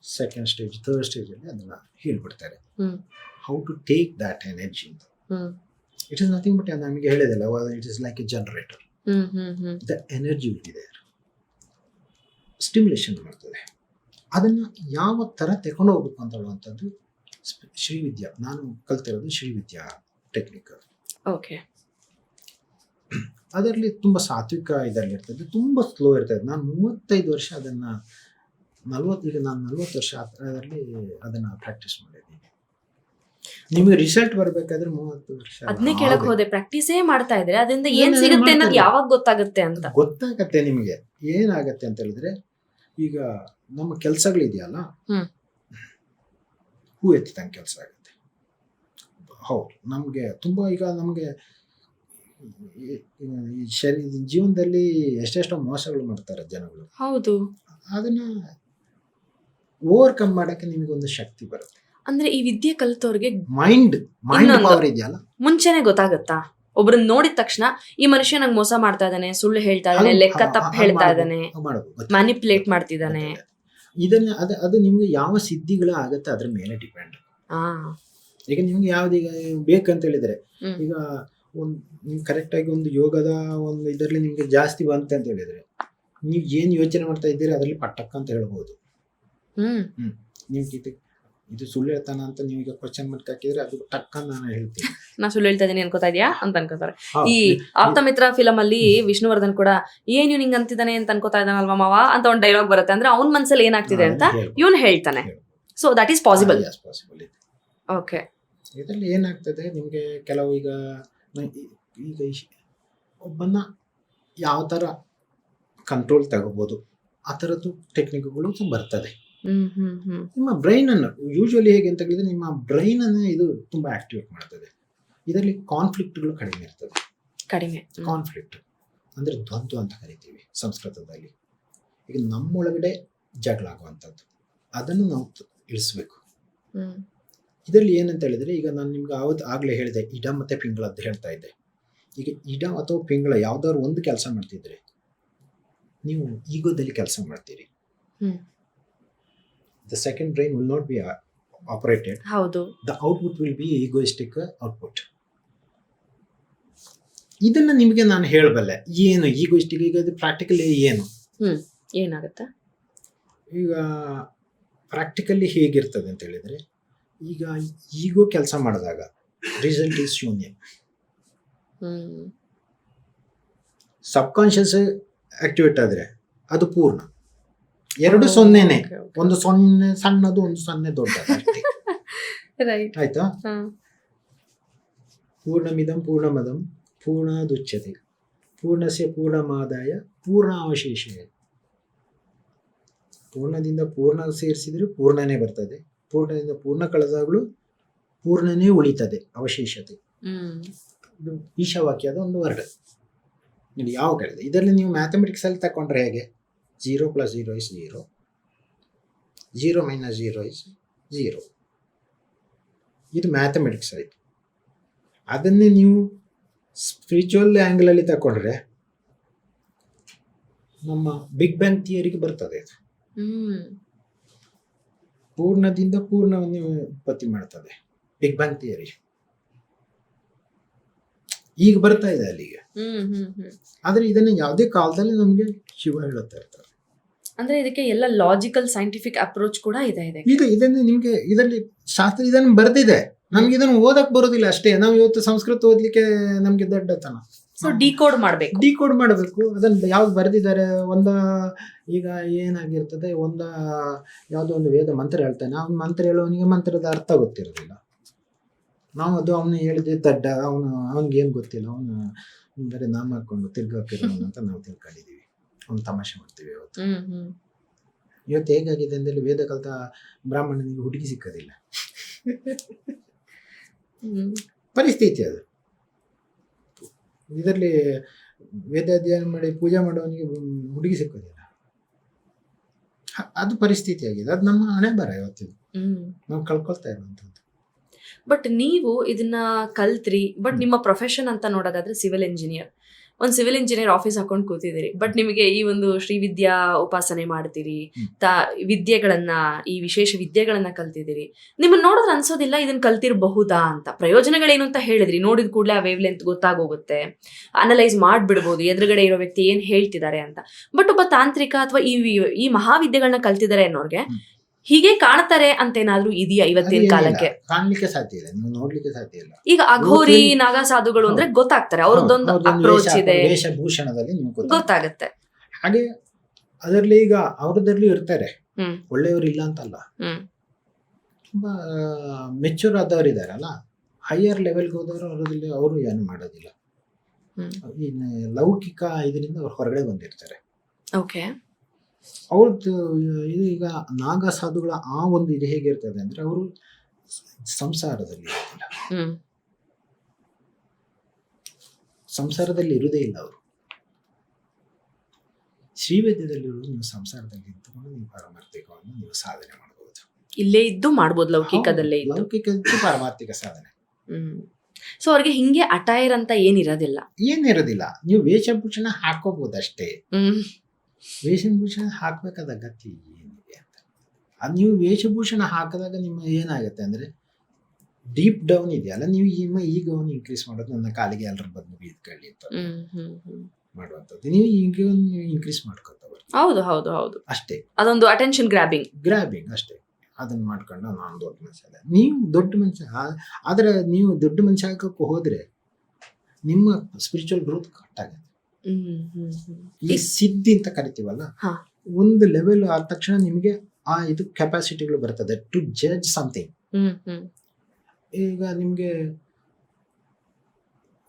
S2: ಸೆಕೆಂಡ್ ಸ್ಟೇಜ್, ಥರ್ಡ್ ಸ್ಟೇಜ್ ಅಲ್ಲಿ ಅದನ್ನ ಹೇಳ್ಬಿಡ್ತಾರೆ. How to take that energy. It is nothing but ನಮಗೆ ಹೇಳಿದಲ್ಲ, it is like a generator. The energy will be there. Stimulation ಮಾಡ್ತದೆ. ಅದನ್ನ ಯಾವ ತರ ತಗೊಂಡು ಹೋಗ್ಬೇಕು ಅಂತ ಹೇಳುವಂಥದ್ದು ಶ್ರೀವಿದ್ಯಾ. ನಾನು ಕಲ್ತಿರೋದು ಶ್ರೀವಿದ್ಯಾ ಟೆಕ್ನಿಕ್.
S1: ಓಕೆ.
S2: ಅದರಲ್ಲಿ ತುಂಬಾ ಸಾತ್ವಿಕ ಇದರಲ್ಲಿ ಇರ್ತದೆ, ತುಂಬಾ ಸ್ಲೋ ಇರ್ತದೆ. ನಾನು 35 ವರ್ಷ ಅದನ್ನ 40 ವರ್ಷ ಅದರಲ್ಲಿ ಅದನ್ನ ಪ್ರಾಕ್ಟೀಸ್ ಮಾಡಿದ್ದೀನಿ. ನಿಮಗೆ ರಿಸಲ್ಟ್ ಬರ್ಬೇಕಾದ್ರೆ 30 ವರ್ಷ.
S1: ಅದನ್ನೇ ಕೇಳಕ್ ಹೋದೆ, ಪ್ರಾಕ್ಟೀಸೇ ಮಾಡ್ತಾ ಇದ್ರೆ ಅದರಿಂದ ಏನ್ ಸಿಗುತ್ತೆ ಅನ್ನೋದು ಯಾವಾಗ ಗೊತ್ತಾಗುತ್ತೆ ಅಂತ?
S2: ಗೊತ್ತಾಗತ್ತೆ ನಿಮಗೆ. ಏನಾಗತ್ತೆ ಅಂತ ಹೇಳಿದ್ರೆ, ಈಗ ನಮ್ಮ ಕೆಲಸಗಳಿದೆಯಲ್ಲ, ಹೂ ಎತ್ತಿದಂಗೆ ಕೆಲಸ ಆಗುತ್ತೆ. ಹೌದು, ನಮಗೆ ತುಂಬ ಈಗ ನಮಗೆ ಜೀವನದಲ್ಲಿ ಎಷ್ಟೆಷ್ಟೋ ಮೋಸಗಳು ಮಾಡ್ತಾರೆ ಜನಗಳು.
S1: ಹೌದು.
S2: ಅದನ್ನ ಓವರ್ಕಮ್ ಮಾಡಕ್ಕೆ ನಿಮಗೊಂದು ಶಕ್ತಿ ಬರುತ್ತೆ.
S1: ಅಂದ್ರೆ ಈ ವಿದ್ಯೆ ಕಲಿತವ್ರಿಗೆ
S2: ಮೈಂಡ್
S1: ಇನ್ನೊಂದು-
S2: ಪವರ್ ಇದೆಯಲ್ಲ,
S1: ಮುಂಚೆನೆ ಗೊತ್ತಾಗತ್ತಾ? ಒಬ್ರನ್ನ ನೋಡಿದ ತಕ್ಷಣ ಈ ಮನುಷ್ಯ ನಂಗೆ ಮೋಸ ಮಾಡ್ತಾ ಇದ್ದಾನೆ, ಸುಳ್ಳು ಹೇಳ್ತಾ ಇದ್ದಾನೆ, ಲೆಕ್ಕ ತಪ್ಪು ಹೇಳ್ತಾ ಇದ್ದಾನೆ, ಮ್ಯಾನಿಪುಲೇಟ್ ಮಾಡ್ತಿದ್ದಾನೆ.
S2: ಇದನ್ನ ಅದು ನಿಮ್ಗೆ ಯಾವ ಸಿದ್ಧಿಗಳು ಆಗತ್ತೆ ಅದ್ರ ಮೇಲೆ ಡಿಪೆಂಡ್. ಈಗ ನಿಮ್ಗೆ ಯಾವ್ದೀಗ ಬೇಕಂತ ಹೇಳಿದ್ರೆ, ಈಗ ನೀವು ಕರೆಕ್ಟಾಗಿ ಒಂದು ಯೋಗದ ಒಂದು ಇದರಲ್ಲಿ ನಿಮ್ಗೆ ಜಾಸ್ತಿ ಬಂತೆ ಅಂತ ಹೇಳಿದ್ರೆ, ನೀವು ಏನು ಯೋಚನೆ ಮಾಡ್ತಾ ಇದ್ದೀರಿ ಅದರಲ್ಲಿ ಪಟ್ಟಕ್ಕ ಅಂತ ಹೇಳ್ಬೋದು. ನೀವು ಇದು ಸುಳ್ಳು ಹೇಳ್ತಾನ ಅಂತ ನೀವೀಗ ಕ್ವಶನ್ ಮಾರ್ಕ್ ಹಾಕಿದ್ರೆ ಅದು ಟಕ್ಕ ನಾನು ಹೇಳ್ತೀನಿ,
S1: ನಾ ಸುಳ್ಳು ಹೇಳ್ತಾ ಇದೀನಿ ಅನ್ಕೋತಾ ಇದೀಯಾ ಅಂತ ಅನ್ಕೋತಾರೆ. ಈ ಆಪ್ತಮಿತ್ರ ಫಿಲಮ್ ಅಲ್ಲಿ ವಿಷ್ಣುವರ್ಧನ್ ಕೂಡ ಏನು ನಿಂಗ್ ಅಂತಿದ್ದಾನೆ ಅಂತ ಅನ್ಕೋತಾ ಇದ್ದಾನಲ್ವಾ ಮಾವ ಅಂತ ಒಂದು ಡೈಲಾಗ್ ಬರುತ್ತೆ. ಅಂದ್ರೆ ಅವ್ನ ಮನ್ಸಲ್ಲಿ ಏನಾಗ್ತಿದೆ ಅಂತ ಇವನು ಹೇಳ್ತಾನೆ. So that is possible. Okay,
S2: ಇದರಲ್ಲಿ ಏನಾಗ್ತದೆ ನಿಮಗೆ ಕೆಲವು ಈಗ ಒಬ್ಬನ್ನ ಯಾವ ಥರ ಕಂಟ್ರೋಲ್ ತಗೋಬೋದು ಆ ಥರದ್ದು ಟೆಕ್ನಿಕ್ಗಳು ಬರ್ತದೆ. ನಿಮ್ಮ ಬ್ರೈನ್ ಅನ್ನು ಯೂಶುವಲಿ ಹೇಗೆ ಅಂತ ಹೇಳಿದ್ರೆ, ನಿಮ್ಮ ಬ್ರೈನ್ ಅನ್ನು ಇದು ತುಂಬಾ ಆಕ್ಟಿವೇಟ್ ಮಾಡ್ತದೆ. ಇದರಲ್ಲಿ ಕಾನ್ಫ್ಲಿಕ್ಟ್ಗಳು ಕಡಿಮೆ ಇರ್ತದೆ. ಕಾನ್ಫ್ಲಿಕ್ಟ್ ಅಂದ್ರೆ ದ್ವಂದ್ವ ಅಂತ ಕರಿತೀವಿ ಸಂಸ್ಕೃತದಲ್ಲಿ. ಈಗ ನಮ್ಮೊಳಗಡೆ ಜಗಳ ಆಗುವಂಥದ್ದು, ಅದನ್ನು ನಾವು ಇಳಿಸ್ಬೇಕು. ಇದರಲ್ಲಿ ಏನಂತ ಹೇಳಿದ್ರೆ, ಈಗ ನಾನು ನಿಮ್ಗೆ ಆಗ್ಲೇ ಹೇಳಿದೆ ಇಡ ಮತ್ತೆ ಪಿಂಗಳ ಅಂತ ಹೇಳ್ತಾ ಇದ್ದೆ. ಈಗ ಇಡ ಅಥವಾ ಪಿಂಗಳ ಯಾವ್ದಾದ್ರು ಒಂದು ಕೆಲಸ ಮಾಡ್ತಿದ್ರೆ ನೀವು ಈಗೋದಲ್ಲಿ ಕೆಲಸ ಮಾಡ್ತೀರಿ. The second brain will not be operated.
S1: ಹೌದು.
S2: The output will be egoistic output. ಇದನ್ನ ನಿಮಗೆ ನಾನು ಹೇಳಬಲ್ಲೆ ಏನು ಈಗೋಯಿಸ್ಟಿಕ್. ಈಗ ಅದು ಪ್ರಾಕ್ಟಿಕಲಿ ಏನು
S1: ಏನಾಗುತ್ತೆ,
S2: ಈಗ ಪ್ರಾಕ್ಟಿಕಲಿ ಹೇಗಿರ್ತದೆ ಅಂತ ಹೇಳಿದ್ರೆ, ಈಗ ಈಗೋ ಕೆಲಸ ಮಾಡಿದಾಗ ರಿಸಲ್ಟ್ ಈಸ್ ಶೂನ್ಯ. ಸಬ್ ಕಾನ್ಶಿಯಸ್ ಆಕ್ಟಿವೇಟ್ ಆದ್ರೆ ಅದು ಪೂರ್ಣ. ಎರಡು ಸೊನ್ನೆನೆ, ಒಂದು ಸೊನ್ನೆ ಸಣ್ಣದು, ಒಂದು ಸೊನ್ನೆ ದೊಡ್ಡದು ಅಷ್ಟೇ. ಆಯ್ತಾ? ಪೂರ್ಣಮಿದಂ ಪೂರ್ಣಮದಂ ಪೂರ್ಣಾದುಚ್ಯತೆ ಪೂರ್ಣಸ್ಯ ಪೂರ್ಣಮಾದಾಯ ಪೂರ್ಣಾವಶೇಷ. ಪೂರ್ಣದಿಂದ ಪೂರ್ಣ ಸೇರಿಸಿದ್ರೆ ಪೂರ್ಣನೇ ಬರ್ತದೆ, ಪೂರ್ಣದಿಂದ ಪೂರ್ಣ ಕಳೆದಾಗಲೂ ಪೂರ್ಣನೇ ಉಳಿತದೆ, ಅವಶೇಷತೆ. ಇದು ಈಶಾವಾಕ್ಯದ ಒಂದು ವರ್ಗ. ಇಲ್ಲಿ ಯಾವ ಕಳೆದ ಇದರಲ್ಲಿ ನೀವು ಮ್ಯಾಥಮೆಟಿಕ್ಸ್ ಅಲ್ಲಿ ತಕೊಂಡ್ರೆ ಹೇಗೆ 0 + 0 is 0, 0 - 0 is 0. ಇದು ಮ್ಯಾಥಮೆಟಿಕ್ಸ್ ಆಯಿತು. ಅದನ್ನೇ ನೀವು ಸ್ಪಿರಿಚುವಲ್ ಆ್ಯಂಗಲ್ ಅಲ್ಲಿ ತಕೊಂಡ್ರೆ ನಮ್ಮ ಬಿಗ್ ಬ್ಯಾಂಗ್ ಥಿಯರಿಗೆ ಬರ್ತದೆ. ಅದು ಪೂರ್ಣದಿಂದ ಪೂರ್ಣವನ್ನು ಉತ್ಪತ್ತಿ ಮಾಡ್ತದೆ ಬಿಗ್ ಬ್ಯಾಂಗ್ ಥಿಯರಿ. ಈಗ ಬರ್ತಾ ಇದೆ ಅಲ್ಲಿಗೆ. ಆದ್ರೆ ಇದನ್ನ ಯಾವುದೇ ಕಾಲದಲ್ಲಿ ನಮಗೆ ಶಿವ ಹೇಳುತ್ತಾ ಇರ್ತಾರೆ.
S1: ಅಂದ್ರೆ ಇದಕ್ಕೆ ಎಲ್ಲ ಲಾಜಿಕಲ್ ಸೈಂಟಿಫಿಕ್ ಅಪ್ರೋಚ್ ಕೂಡ ಇದೆ.
S2: ಈಗ ಇದನ್ನು ನಿಮ್ಗೆ ಇದರಲ್ಲಿ ಶಾಸ್ತ್ರ ಇದನ್ನು ಬರ್ದಿದೆ, ನಮ್ಗೆ ಇದನ್ನು ಓದಕ್ ಬರೋದಿಲ್ಲ ಅಷ್ಟೇ. ನಾವು ಇವತ್ತು ಸಂಸ್ಕೃತ ಓದ್ಲಿಕ್ಕೆ ನಮ್ಗೆ ದೊಡ್ಡತನ.
S1: ಸೊ ಡಿಕೋಡ್ ಮಾಡಬೇಕು.
S2: ಅದನ್ನ ಯಾವ್ದು ಬರ್ದಿದ್ದಾರೆ. ಈಗ ಏನಾಗಿರ್ತದೆ, ಯಾವುದೋ ಒಂದು ವೇದ ಮಂತ್ರ ಹೇಳ್ತಾನೆ, ಅವ್ನ ಮಂತ್ರ ಹೇಳೋವನಿಗೆ ಮಂತ್ರದ ಅರ್ಥ ಗೊತ್ತಿರೋದಿಲ್ಲ. ನಾವು ಅದು ಅವನು ಹೇಳಿದೆ ದಡ್ಡ, ಅವನಿಗೆ ಏನು ಗೊತ್ತಿಲ್ಲ, ಅವನು ಬರೀ ನಾಮ ಹಾಕೊಂಡು ತಿರ್ಗಾಕಿರೋನು ಅಂತ ನಾವು ತಿಳ್ಕೊಂಡಿದೀವಿ. ಅವ್ನು ತಮಾಷೆ ಮಾಡ್ತೀವಿ. ಇವತ್ತು ಹೇಗಾಗಿದೆ ಅಂದ್ರೆ, ವೇದ ಕಲಿತ ಬ್ರಾಹ್ಮಣನಿಗೆ ಹುಡುಗಿ ಸಿಕ್ಕೋದಿಲ್ಲ, ಪರಿಸ್ಥಿತಿ ಅದು. ಇದರಲ್ಲಿ ವೇದ ಅಧ್ಯಯನ ಮಾಡಿ ಪೂಜೆ ಮಾಡೋವನಿಗೆ ಹುಡುಗಿ ಸಿಕ್ಕೋದಿಲ್ಲ, ಅದು ಪರಿಸ್ಥಿತಿ ಆಗಿದೆ. ಅದು ನಮ್ಮ ಹಣೆ ಬರ ಇವತ್ತಿನ ನಾವು ಕಳ್ಕೊಳ್ತಾ ಇರುವಂಥದ್ದು.
S1: ಬಟ್ ನೀವು ಇದನ್ನ ಕಲ್ತ್ರಿ, ಬಟ್ ನಿಮ್ಮ ಪ್ರೊಫೆಷನ್ ಅಂತ ನೋಡೋದಾದ್ರೆ ಸಿವಿಲ್ ಇಂಜಿನಿಯರ್. ಒಂದು ಸಿವಿಲ್ ಇಂಜಿನಿಯರ್ ಆಫೀಸ್ ಹಾಕೊಂಡು ಕೂತಿದ್ದೀರಿ, ಬಟ್ ನಿಮಗೆ ಈ ಒಂದು ಶ್ರೀವಿದ್ಯಾ ಉಪಾಸನೆ ಮಾಡ್ತೀರಿ, ವಿದ್ಯೆಗಳನ್ನ, ಈ ವಿಶೇಷ ವಿದ್ಯೆಗಳನ್ನ ಕಲ್ತಿದ್ದೀರಿ. ನಿಮ್ಮನ್ನ ನೋಡಿದ್ರೆ ಅನ್ಸೋದಿಲ್ಲ ಇದನ್ನ ಕಲ್ತಿರಬಹುದಾ ಅಂತ? ಪ್ರಯೋಜನಗಳೇನು ಅಂತ ಹೇಳಿದ್ರಿ, ನೋಡಿದ ಕೂಡಲೇ ಆ ವೇವ್ ಲೆಂತ್ ಗೊತ್ತಾಗೋಗುತ್ತೆ, ಅನಲೈಸ್ ಮಾಡ್ಬಿಡ್ಬೋದು ಎದುರುಗಡೆ ಇರೋ ವ್ಯಕ್ತಿ ಏನ್ ಹೇಳ್ತಿದ್ದಾರೆ ಅಂತ. ಬಟ್ ಒಬ್ಬ ತಾಂತ್ರಿಕ ಅಥವಾ ಈ ಮಹಾವಿದ್ಯೆಗಳನ್ನ ಕಲ್ತಿದ್ದಾರೆ ಅನ್ನೋರ್ಗೆ ಹೀಗೆ ಕಾಣ್ತಾರೆ ಅಂತ ಏನಾದ್ರೂ ಇದೆಯಾ ಇವತ್ತಿನ ಕಾಲಕ್ಕೆ?
S2: ಕಾಣ್ಲಿಕ್ಕೆ ಸಾಧ್ಯ ಇಲ್ಲ, ನೀವು ನೋಡ್ಲಿಕ್ಕೆ ಸಾಧ್ಯ ಇಲ್ಲ.
S1: ಈಗ ಅಘೋರಿ ನಾಗಾ ಸಾಧುಗಳು ಅಂದ್ರೆ ಗೊತ್ತಾಗ್ತಾರೆ, ಅವ್ರದ್ದೊಂದು ಅಪ್ರೋಚ್ ಇದೆ,
S2: ವೇಷಭೂಷಣದಲ್ಲಿ
S1: ಗೊತ್ತಾಗುತ್ತೆ.
S2: ಹಾಗೆ ಅದರಲ್ಲಿ ಈಗ ಅವ್ರದ್ರಲ್ಲಿ ಇರ್ತಾರೆ, ಒಳ್ಳೆಯವರು ಇಲ್ಲ ಅಂತಲ್ಲ, ತುಂಬಾ ಮೆಚೂರ್ ಆದವ್ರು ಇದಾರಲ್ಲ, ಹೈಯರ್ ಲೆವೆಲ್ಗೆ ಹೋದವರು ಅವರಲ್ಲಿ ಅವರು ಏನು ಮಾಡೋದಿಲ್ಲ. ಇನ್ನು ಲೌಕಿಕ ಇದರಿಂದ ಅವ್ರು ಹೊರಗಡೆ ಬಂದಿರ್ತಾರೆ.
S1: ಓಕೆ,
S2: ಅವ್ರದ್ದು ಇದು ಈಗ ನಾಗಾ ಸಾಧುಗಳ ಆ ಒಂದು ಇದು ಹೇಗಿರ್ತದೆ ಅಂದ್ರೆ, ಅವರು ಸಂಸಾರದಲ್ಲಿ ಇರೋದಿಲ್ಲ.
S1: ಹ್ಮ್
S2: ಸಂಸಾರದಲ್ಲಿ ಇರುವುದೇ ಇಲ್ಲ ಅವರು. ಶ್ರೀವೇದ್ಯದಲ್ಲಿರುವುದು ನೀವು ಸಂಸಾರದಲ್ಲಿ ಇದ್ದುಕೊಂಡು ನೀವು ಪಾರಮಾರ್ಥಿಕವನ್ನು ನೀವು ಸಾಧನೆ ಮಾಡಬಹುದು.
S1: ಇಲ್ಲೇ ಇದ್ದು ಮಾಡ್ಬೋದು, ಲೌಕಿಕದಲ್ಲೇ ಇದ್ದು.
S2: ಲೌಕಿಕ ಪಾರಮಾರ್ಥಿಕ ಸಾಧನೆ.
S1: ಸೊ ಅವ್ರಿಗೆ ಹಿಂಗೆ ಅಟೈರ್ ಅಂತ ಏನಿರೋದಿಲ್ಲ.
S2: ಏನಿರೋದಿಲ್ಲ, ನೀವು ವೇಷಭೂಷಣ ಹಾಕೋಬಹುದು ಅಷ್ಟೇ.
S1: ಹ್ಮ್
S2: ವೇಷಭೂಷಣ ಹಾಕ್ಬೇಕಾದ ಅಗತ್ಯ ಏನಿದೆ ಅಂತ. ಅದು ನೀವು ವೇಷಭೂಷಣ ಹಾಕಿದಾಗ ನಿಮ್ಮ ಏನಾಗುತ್ತೆ ಅಂದ್ರೆ ಡೀಪ್ ಡೌನ್ ಇದೆಯಲ್ಲ, ನೀವು ಈಗವನ್ನು ಇನ್ಕ್ರೀಸ್ ಮಾಡೋದು, ನನ್ನ ಕಾಲಿಗೆ ಎಲ್ಲರ ಬಂದು ಬೀದ್ಕೊಳ್ಳಿ ಅಂತ ಮಾಡುವಂಥದ್ದು. ನೀವು ಈಗ ನೀವು ಇನ್ಕ್ರೀಸ್ ಮಾಡ್ಕೊತ
S1: ಹೌದು ಹೌದು ಹೌದು
S2: ಅಷ್ಟೇ.
S1: ಅದೊಂದು ಅಟೆನ್ಷನ್ ಗ್ರಾಬಿಂಗ್
S2: ಅಷ್ಟೇ. ಅದನ್ನ ಮಾಡ್ಕೊಂಡು ನಾನು ದೊಡ್ಡ ಮನುಷ್ಯ ಅಲ್ಲ. ನೀವು ದೊಡ್ಡ ಮನುಷ್ಯ, ಆದ್ರೆ ನೀವು ದೊಡ್ಡ ಮನುಷ್ಯ ಹಾಕಕ್ಕೆ ಹೋದ್ರೆ ನಿಮ್ಮ ಸ್ಪಿರಿಚುವಲ್ ಗ್ರೋತ್ ಕಟ್ ಆಗುತ್ತೆ. ಈ ಸಿದ್ಧಿ ಅಂತ ಕರಿತೀವಲ್ಲ, ಒಂದು ಲೆವೆಲ್ ಆದ ತಕ್ಷಣ ನಿಮಗೆ ಆ ಇದು ಕೆಪಾಸಿಟಿಗಳು ಬರ್ತದೆ ಟು ಜಡ್ಜ್ ಸಮಥಿಂಗ್. ಈಗ ನಿಮಗೆ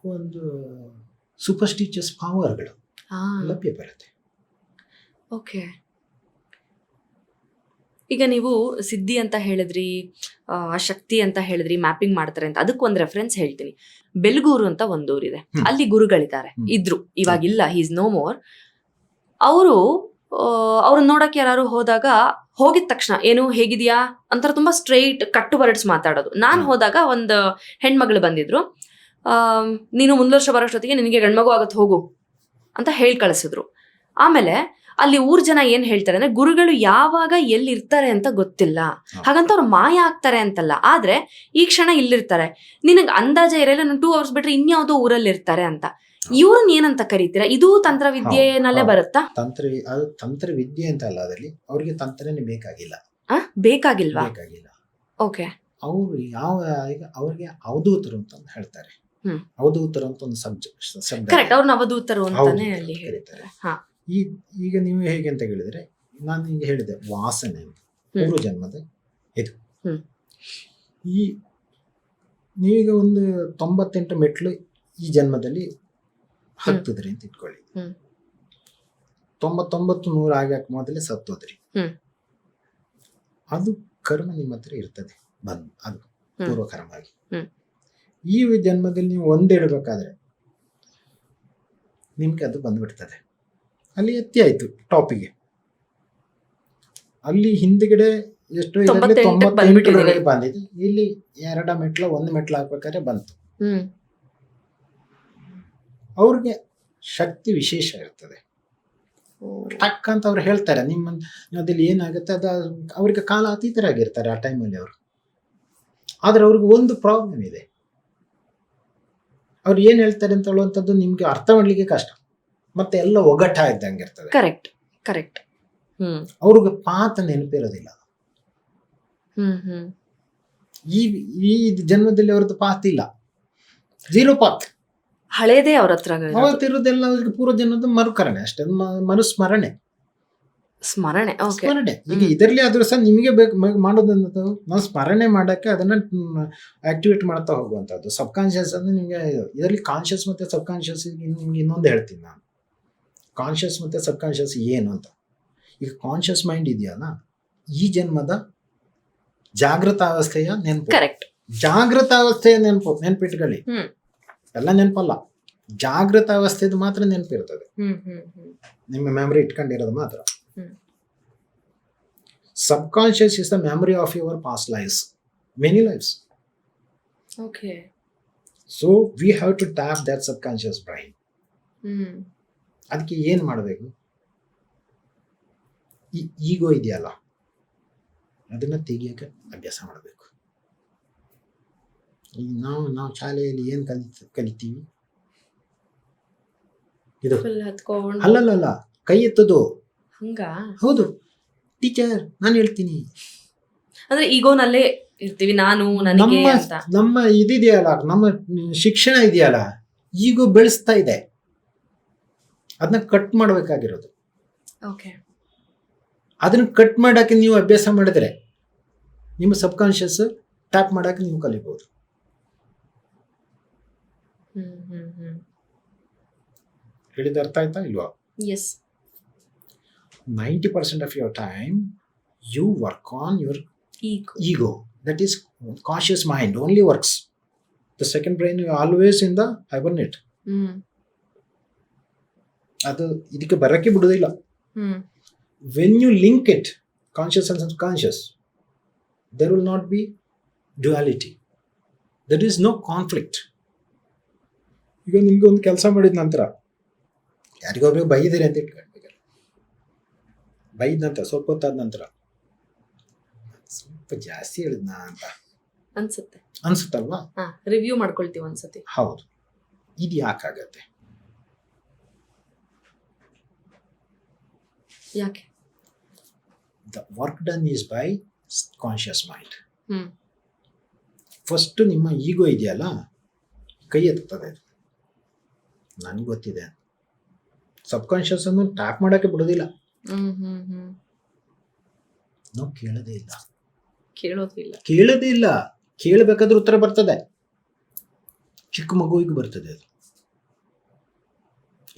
S2: ಒಂದು ಸೂಪರ್ಸ್ಟಿಚಿಯಸ್ ಪವರ್ಗಳು ಲಭ್ಯ ಬರುತ್ತೆ.
S1: ಓಕೆ, ಈಗ ನೀವು ಸಿದ್ಧಿ ಅಂತ ಹೇಳಿದ್ರಿ, ಶಕ್ತಿ ಅಂತ ಹೇಳಿದ್ರಿ, ಮ್ಯಾಪಿಂಗ್ ಮಾಡ್ತಾರೆ ಅಂತ. ಅದಕ್ಕೊಂದು ರೆಫರೆನ್ಸ್ ಹೇಳ್ತೀನಿ. ಬೆಲ್ಗೂರು ಅಂತ ಒಂದು ಊರಿದೆ, ಅಲ್ಲಿ ಗುರುಗಳಿದ್ದಾರೆ, ಇದ್ರು, ಇವಾಗಿಲ್ಲ, ಹಿ ಇಸ್ ನೋ ಮೋರ್. ಅವ್ರನ್ನ ನೋಡಕ್ಕೆ ಯಾರು ಹೋದಾಗ ಹೋಗಿದ ತಕ್ಷಣ ಏನು ಹೇಗಿದ್ಯಾ ಅಂತಾರೆ, ತುಂಬಾ ಸ್ಟ್ರೈಟ್ ಕಟ್ಟು ವರ್ಡ್ಸ್ ಮಾತಾಡೋದು. ನಾನು ಹೋದಾಗ ಒಂದು ಹೆಣ್ಮಗಳು ಬಂದಿದ್ರು, ನೀನು ಮುಂದ್ ವರ್ಷ ಬರೋಷ್ಟೊತ್ತಿಗೆ ನಿನಗೆ ಗಂಡ್ಮಗು ಆಗತ್ ಹೋಗು ಅಂತ ಹೇಳಿ ಕಳಿಸಿದ್ರು. ಆಮೇಲೆ ಅಲ್ಲಿ ಊರ್ ಜನ ಏನ್ ಹೇಳ್ತಾರೆ ಅಂದ್ರೆ, ಗುರುಗಳು ಯಾವಾಗ ಎಲ್ಲಿ ಇರ್ತಾರೆ ಅಂತ ಗೊತ್ತಿಲ್ಲ, ಹಾಗಂತ ಅವ್ರು ಮಾಯ ಆಗ್ತಾರೆ ಅಂತಲ್ಲ, ಆದ್ರೆ ಈ ಕ್ಷಣ ಇಲ್ಲಿರ್ತಾರೆ, ನಿನಗೆ ಅಂದಾಜ ಇರಲ್ಲ, 2 hours ಬಿಟ್ರೆ ಇನ್ಯಾವುದೋ ಊರಲ್ಲಿ ಇರ್ತಾರೆ ಅಂತ. ಇವ್ರನ್ನ ಏನಂತ ಕರೀತೀರಾ? ಇದು ತಂತ್ರವಿದ್ಯೆನಲ್ಲೇ ಬರುತ್ತಾ?
S2: ತಂತ್ರವಿದ್ಯೆ ಅಂತ ಅಲ್ಲ, ಅದರಲ್ಲಿ ಅವ್ರಿಗೆ ತಂತ್ರನೇ ಬೇಕಾಗಿಲ್ಲ.
S1: ಬೇಕಾಗಿಲ್ವಾ?
S2: ಬೇಕಾಗಿಲ್ಲ.
S1: ಓಕೆ,
S2: ಅವ್ರು ಅವ್ರಿಗೆ ಅವಧೂತರು ಅಂತ ಹೇಳ್ತಾರೆ. ಅವಧೂತರು ಅಂತ ಒಂದು ಸಬ್ಜೆಕ್ಟ್.
S1: ಕರೆಕ್ಟ್, ಅವ್ರನ್ನ ಅವಧೂತರು ಅಂತಾನೆ ಅಲ್ಲಿ ಹೇಳ್ತಾರೆ.
S2: ಈಗ ನೀವು ಹೇಗೆ ಅಂತ ಹೇಳಿದ್ರೆ, ನಾನು ಈಗ ಹೇಳಿದೆ ವಾಸನೆ ಪೂರ್ವ ಜನ್ಮದ ಇದು. ನೀವೀಗ ಒಂದು 98 ಮೆಟ್ಲು ಈ ಜನ್ಮದಲ್ಲಿ ಹತ್ತಿದ್ರಿ ಅಂತ ಇಟ್ಕೊಳ್ಳಿ. 99 100 ಆಗಕ್ಕೆ ಮೊದಲೇ ಸತ್ತೋದ್ರಿ. ಅದು ಕರ್ಮ ನಿಮ್ಮ ಹತ್ರ ಇರ್ತದೆ, ಅದು ಪೂರ್ವ ಕರ್ಮ ಆಗಿ. ಈ ಜನ್ಮದಲ್ಲಿ ನೀವು ಒಂದಿಡಬೇಕಾದ್ರೆ ನಿಮ್ಗೆ ಅದು ಬಂದ್ಬಿಡ್ತದೆ. ಅಲ್ಲಿ ಎತ್ತಿ ಆಯ್ತು ಟಾಪಿಗೆ. ಅಲ್ಲಿ ಹಿಂದ್ಗಡೆ ಎಷ್ಟು 98 ಬಂದಿದೆ, ಇಲ್ಲಿ 2 ಮೆಟ್ಲು 1 ಮೆಟ್ಲು ಹಾಕ್ಬೇಕಾದ್ರೆ ಬಂತು. ಅವ್ರಿಗೆ ಶಕ್ತಿ ವಿಶೇಷ ಇರ್ತದೆ. ಟಕ್ ಅಂತ ಅವ್ರು ಹೇಳ್ತಾರೆ, ಅದ್ರಲ್ಲಿ ಏನಾಗುತ್ತೆ ಅದು ಅವ್ರಿಗೆ ಕಾಲ ಅತೀತರಾಗಿರ್ತಾರೆ ಆ ಟೈಮಲ್ಲಿ ಅವರು. ಆದ್ರೆ ಅವ್ರಿಗೆ ಒಂದು ಪ್ರಾಬ್ಲಮ್ ಇದೆ, ಅವ್ರು ಏನ್ ಹೇಳ್ತಾರೆ ಅಂತ ಹೇಳುವಂಥದ್ದು ನಿಮ್ಗೆ ಅರ್ಥ ಮಾಡ್ಲಿಕ್ಕೆ ಕಷ್ಟ, ಮತ್ತೆ ಎಲ್ಲ ಒಗಟ ಇದ್ದಂಗೆ ಇರ್ತದೆ.
S1: ಕರೆಕ್ಟ್.
S2: ಅವ್ರಿಗೆ ಪಾತ ನೆನಪಿರೋದಿಲ್ಲ. ಈ ಜನ್ಮದಲ್ಲಿ ಅವ್ರದ್ದು ಪಾತ್ ಇಲ್ಲ, 0 ಪಾತ್.
S1: ಹಳೇದೇ ಅವ್ರ ಹತ್ರ
S2: ಅವತ್ತಿರೋದೆಲ್ಲ ಅವ್ರಿಗೆ ಪೂರ್ವ ಜನ್ಮದ ಮರುಕರಣೆ ಅಷ್ಟೇ, ಮರುಸ್ಮರಣೆ. ಸ್ಮರಣೆ. ಈಗ ಇದರಲ್ಲಿ ಆದ್ರೂ ಸಹ ನಿಮಗೆ ಮಾಡೋದಂತ ನಾವು ಸ್ಮರಣೆ ಮಾಡಕ್ಕೆ ಅದನ್ನ ಆಕ್ಟಿವೇಟ್ ಮಾಡ್ತಾ ಹೋಗುವಂಥದ್ದು. ಸಬ್ ಕಾನ್ಶಿಯಸ್ ಅಂದ್ರೆ ನಿಮ್ಗೆ ಇದರಲ್ಲಿ ಕಾನ್ಶಿಯಸ್ ಮತ್ತೆ ಸಬ್ ಕಾನ್ಶಿಯಸ್ ನಿಮ್ಗೆ ಇನ್ನೊಂದು ಹೇಳ್ತೀನಿ ನಾನು. ಕಾನ್ಶಿಯಸ್ ಮತ್ತೆ ಸಬ್ ಕಾನ್ಶಿಯಸ್ ಏನು ಅಂತ. ಈಗ ಕಾನ್ಶಿಯಸ್ ಮೈಂಡ್ ಇದೆಯಲ್ಲ, ಈ ಜನ್ಮದ ಜಾಗೃತಾವಸ್ಥೆಯ ನೆನಪು.
S1: ಕರೆಕ್ಟ್,
S2: ಜಾಗೃತಾವಸ್ಥೆಯ ನೆನಪಿಟ್ಕೊಳ್ಳಿ. ಎಲ್ಲ ನೆನಪಲ್ಲ, ಜಾಗೃತಾವಸ್ಥೆದು ಮಾತ್ರ ನೆನಪಿರ್ತದೆ. ನಿಮ್ಮ ಮೆಮೊರಿ ಇಟ್ಕೊಂಡಿರೋದು ಮಾತ್ರ. Subconscious is the memory of your past lives, many lives.
S1: Okay.
S2: So we have to tap that subconscious brain. ಅದಕ್ಕೆ ಏನ್ ಮಾಡಬೇಕು? ಈ ಈಗೋ ಇದೆಯಲ್ಲ, ಅದನ್ನ ತೆಗಿಯಕ್ಕೆ ಅಭ್ಯಾಸ ಮಾಡಬೇಕು. ಈಗ ನಾವು ಶಾಲೆಯಲ್ಲಿ ಏನ್ ಕಲಿತೀವಿ? ಇದು ಅಲ್ಲಲ್ಲ, ಕೈ ಎತ್ತದು. ಹೌದು, ಟೀಚರ್ ನಾನು ಹೇಳ್ತೀನಿ
S1: ಅಂದ್ರೆ ಈಗೋನಲ್ಲೇ ಇರ್ತೀವಿ ನಾನು, ನನಗೆ ಅಂತ.
S2: ನಮ್ಮ ಇದಿದೆಯಲ್ಲ, ನಮ್ಮ ಶಿಕ್ಷಣ ಇದೆಯಲ್ಲ, ಈಗೋ ಬೆಳೆಸ್ತಾ ಇದೆ. ಅದನ್ನ ಕಟ್ ಮಾಡಬೇಕಾಗಿರೋದು. ಅದನ್ನ ಕಟ್ ಮಾಡಕ್ಕೆ ನೀವು ಅಭ್ಯಾಸ ಮಾಡಿದ್ರೆ ನಿಮ್ಮ ಸಬ್ ಕಾನ್ಶಿಯಸ್ ಟ್ಯಾಪ್ ಮಾಡಕ್ಕೆ ನೀವು ಕಲಿಬಹುದು. ಹೇಳಿದ ಅರ್ಥ ಆಯ್ತಾ ಇಲ್ವಾ?
S1: S.
S2: 90% of your time you work on your ego. That is conscious mind only works. The second brain is always in the hibernate. ಅದು ಇದಕ್ಕೆ ಬರಕ್ಕೆ ಬಿಡುವುದಿಲ್ಲ. When you link it, conscious and subconscious, there will not be duality. There is no conflict. ಈಗ ನಿಮ್ಗೆ ಒಂದು ಕೆಲಸ ಮಾಡಿದ ನಂತರ ಯಾರಿಗೊಬ್ರಿಗೆ ಬೈದಿರಿ ಅಂತ ಇಟ್ಕೊಳ್ಬೇಕು. ಬೈದ ನಂತರ ಸ್ವಲ್ಪ ಹೊತ್ತಾದ ನಂತರ ಸ್ವಲ್ಪ ಜಾಸ್ತಿ ಹೇಳಿದ್ನಾ ಅಂತ ಅನ್ಸುತ್ತಲ್ವಾ?
S1: ರಿವ್ಯೂ ಮಾಡ್ಕೊಳ್ತೀವಿ ಒಂದ್ಸತಿ.
S2: ಹೌದು. ಇದು ಯಾಕಾಗತ್ತೆ?
S1: ಯಾಕೆ?
S2: The work done is by conscious mind. First ನಿಮ್ಮ ಈಗೋ ಇದೆಯಲ್ಲ, ಕೈ ಎತ್ತುತ್ತದೆ, ನನಗೆ ಗೊತ್ತಿದೆ. ಸಬ್ಕಾನ್ಷಿಯಸ್ ಅನ್ನು ಟ್ಯಾಪ್ ಮಾಡೋಕ್ಕೆ ಬಿಡೋದಿಲ್ಲ. ನಾವು ಕೇಳೋದೇ ಇಲ್ಲ. ಕೇಳಬೇಕಾದ್ರೆ ಉತ್ತರ ಬರ್ತದೆ. ಚಿಕ್ಕ ಮಗುವಿಗೆ ಬರ್ತದೆ. ಅದು